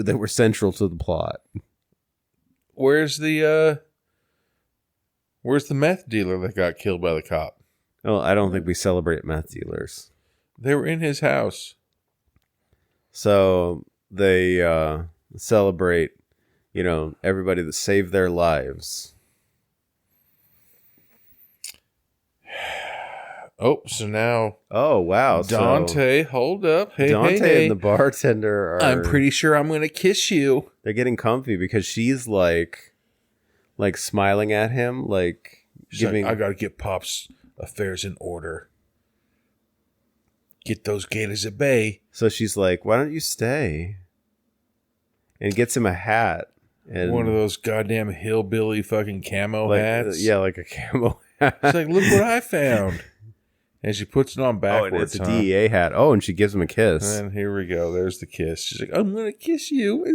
that were central to the plot. Where's the meth dealer that got killed by the cop? Well, I don't think we celebrate meth dealers. They were in his house. So they celebrate, everybody that saved their lives. Oh, so now... Oh, wow. Dante, hold up. Hey, Dante and the bartender are... I'm pretty sure I'm going to kiss you. They're getting comfy because she's like smiling at him, She's giving... like, I got to get Pop's affairs in order. Get those gators at bay. So she's like, why don't you stay? And gets him a hat. And one of those goddamn hillbilly fucking camo hats. Yeah, like a camo hat. It's like, look what I found. And she puts it on Oh, backwards. and it's a DEA hat. Oh, and she gives him a kiss. And here we go. There's the kiss. She's like, I'm going to kiss you.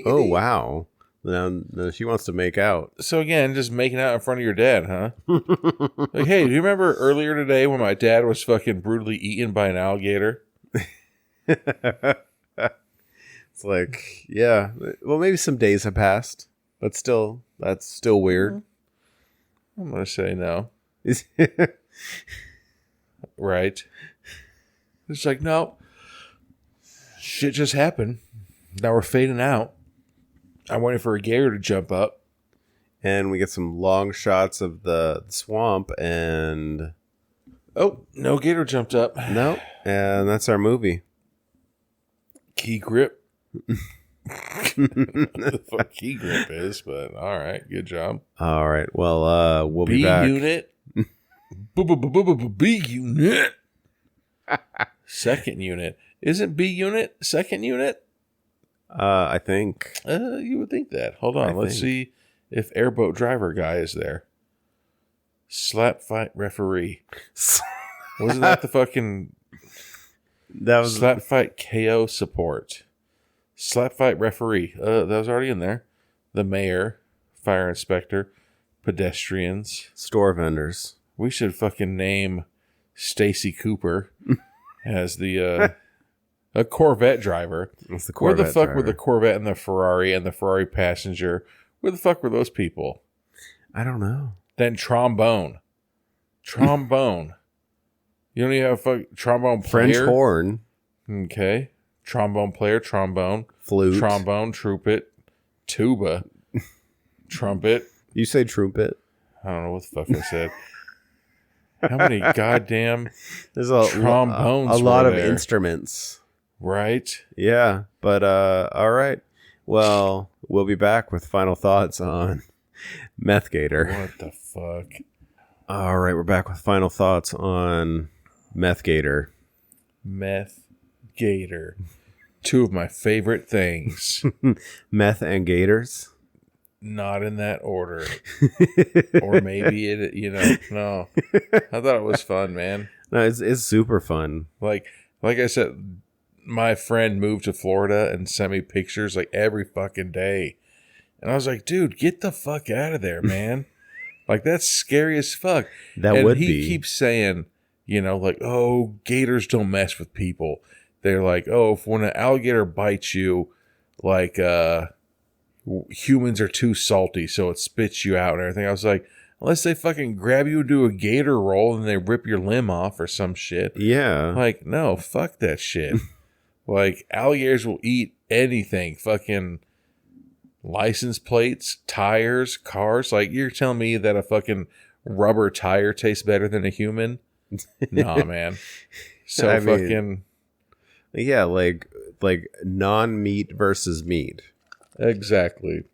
Oh, wow. Now she wants to make out. So again, just making out in front of your dad, huh? Like, hey, do you remember earlier today when my dad was fucking brutally eaten by an alligator? It's like, yeah. Well, maybe some days have passed, but still, that's still weird. I'm going to say no. Right. It's like, no. Shit just happened. Now we're fading out. I'm waiting for a gator to jump up. And we get some long shots of the swamp, and Oh, no gator jumped up. no, and that's our movie. Key grip. The fuck key grip is, but all right, good job. All right, well, we'll be B back. unit. B unit. Second unit. Isn't B unit second unit? I think. You would think that. Hold on, I let's think. see if airboat driver guy is there. Slap fight referee. Wasn't that the fucking That was slap fight KO support? Slap fight referee. That was already in there. The mayor, fire inspector, pedestrians. store vendors. We should fucking name Stacy Cooper as the a Corvette driver. That's the Where Corvette the fuck driver. were the Corvette and the Ferrari passenger? Where the fuck were those people? I don't know. Then trombone. Trombone. You don't even have a trombone player? French horn, Okay. Trombone player, trombone. flute. Trombone, trumpet, tuba, trumpet. You say trumpet. I don't know what the fuck I said. How many goddamn There's a trombones a lot were of there? instruments. Right? Yeah, but all right. Well, we'll be back with final thoughts on Meth Gator. What the fuck? All right, we're back with final thoughts on Meth Gator. Meth Gator. Two of my favorite things. Meth and gators. Not in that order. Or maybe it, no. I thought it was fun, man. No, it's super fun. Like I said, my friend moved to Florida and sent me pictures like every fucking day. And I was like, dude, get the fuck out of there, man. Like, that's scary as fuck. That and would he be. keeps saying, like, oh, gators don't mess with people. They're like, oh, if when an alligator bites you, like, humans are too salty, so it spits you out and everything. I was like, unless they fucking grab you and do a gator roll and they rip your limb off or some shit. Yeah. Like, no, fuck that shit. Like, alligators will eat anything. Fucking license plates, tires, cars. Like, you're telling me that a fucking rubber tire tastes better than a human? Nah, man. So I mean, fucking... Yeah, like non-meat versus meat. Exactly.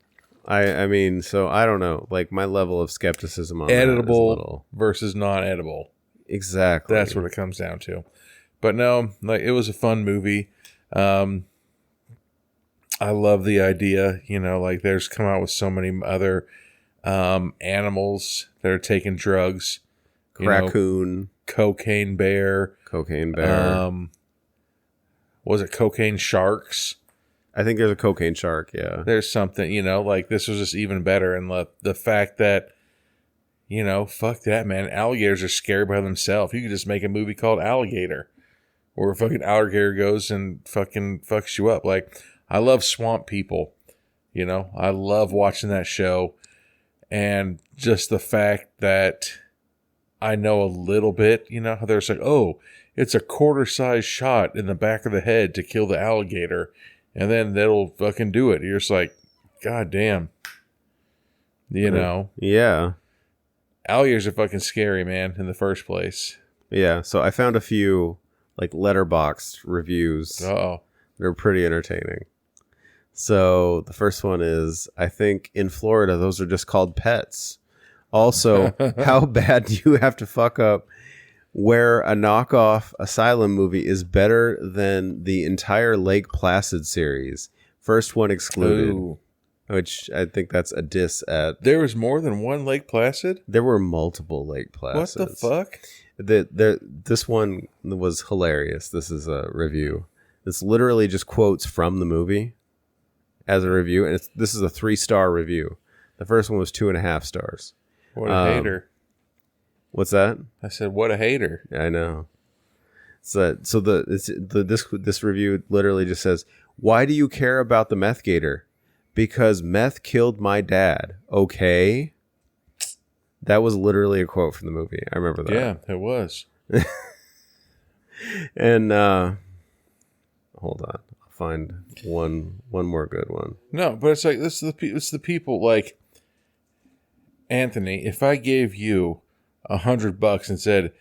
I mean, so I don't know. Like, my level of skepticism on that is a Edible little... versus non-edible. Exactly. That's what it comes down to. But no, like, it was a fun movie. I love the idea, like, there's come out with so many other animals that are taking drugs. Raccoon, Cocaine bear. cocaine bear. Was it cocaine sharks? I think there's a cocaine shark, yeah. There's something, like, this was just even better. And the fact that, fuck that, man. Alligators are scary by themselves. You could just make a movie called Alligator, where a fucking alligator goes and fucking fucks you up. Like, I love swamp people. I love watching that show. And just the fact that I know a little bit, how there's like, oh, it's a quarter-size shot in the back of the head to kill the alligator. And then that'll fucking do it. You're just like, God damn. Yeah. Alligators are fucking scary, man, in the first place. Yeah, so I found a few, like, letterboxed reviews. Uh-oh. They're pretty entertaining. So the first one is, I think in Florida, those are just called pets. Also, how bad do you have to fuck up where a knockoff Asylum movie is better than the entire Lake Placid series. First one excluded. Ooh. Which I think that's a diss at. There was more than one Lake Placid? There were multiple Lake Placids. What the fuck? This one was hilarious. This is a review. This literally just quotes from the movie as a review, and this is a 3-star review. The first one was 2.5 stars. What a hater. What's that? I said, what a hater. I know. This review literally just says, "Why do you care about the Meth Gator? Because meth killed my dad. Okay." That was literally a quote from the movie. I remember that. Yeah, it was. And hold on, I'll find one more good one. No, but it's like it's the people like Anthony. If I gave you $100 and said,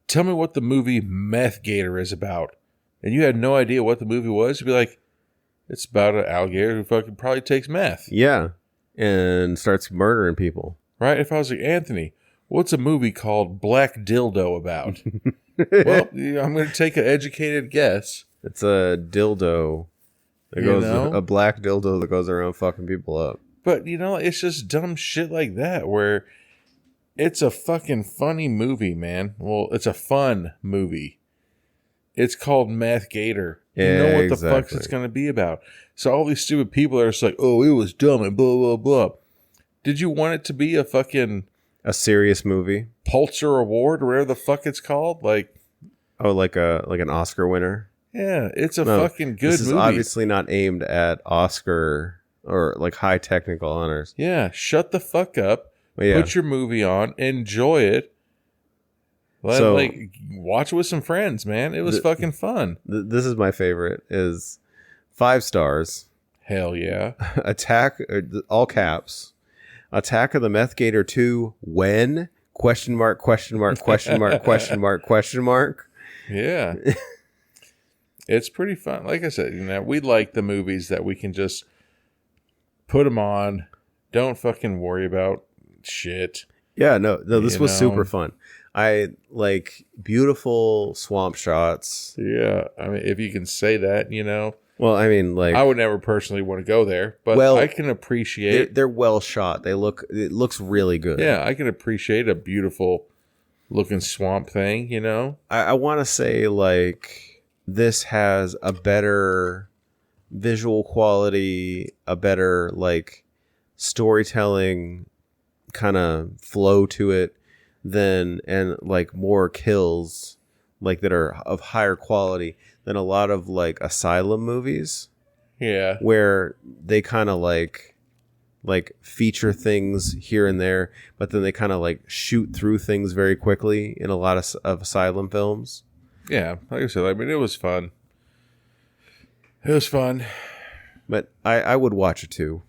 "Tell me what the movie Meth Gator is about," and you had no idea what the movie was, you'd be like, "It's about an alligator who fucking probably takes meth." Yeah, and starts murdering people. Right? If I was like, "Anthony, what's a movie called Black Dildo about?" Well, I'm going to take an educated guess. It's a dildo that goes, a black dildo that goes around fucking people up. But, it's just dumb shit like that where it's a fucking funny movie, man. Well, it's a fun movie. It's called Meth Gator. You know what the fuck it's going to be about. So all these stupid people are just like, "Oh, it was dumb and blah, blah, blah." Did you want it to be a serious movie? Pulitzer Award or whatever the fuck it's called? Like an Oscar winner? Yeah, it's a fucking good movie. This is obviously not aimed at Oscar or like high technical honors. Yeah, shut the fuck up. Put your movie on. Enjoy it. Watch it with some friends, man. It was fucking fun. This is my favorite. Is 5 stars. Hell yeah. Attack, all caps. Attack of the Meth Gator 2 when? Question mark, question mark, question mark, question mark, question mark. Yeah. It's pretty fun. Like I said, we like the movies that we can just put them on. Don't fucking worry about shit. Yeah, no, this was super fun. I like beautiful swamp shots. Yeah, I mean, if you can say that, Well, I mean, like, I would never personally want to go there, but I can appreciate. They're well shot. It looks really good. Yeah, I can appreciate a beautiful looking swamp thing. I want to say like this has a better visual quality, a better like storytelling kind of flow to it and like more kills like that are of higher quality than a lot of like Asylum movies. Yeah. Where they kind of like feature things here and there, but then they kind of like shoot through things very quickly in a lot of Asylum films. Yeah. Like I said, I mean, it was fun. It was fun. But I would watch it too.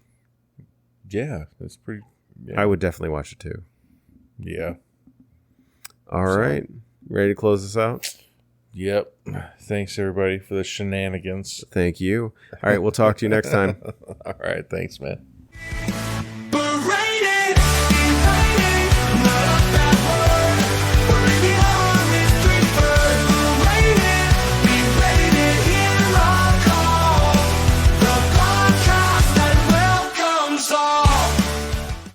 Yeah. That's pretty. Yeah. I would definitely watch it too. Yeah. All right. Ready to close this out? Yep. Thanks, everybody, for the shenanigans. Thank you. All right. We'll talk to you next time. All right. Thanks, man.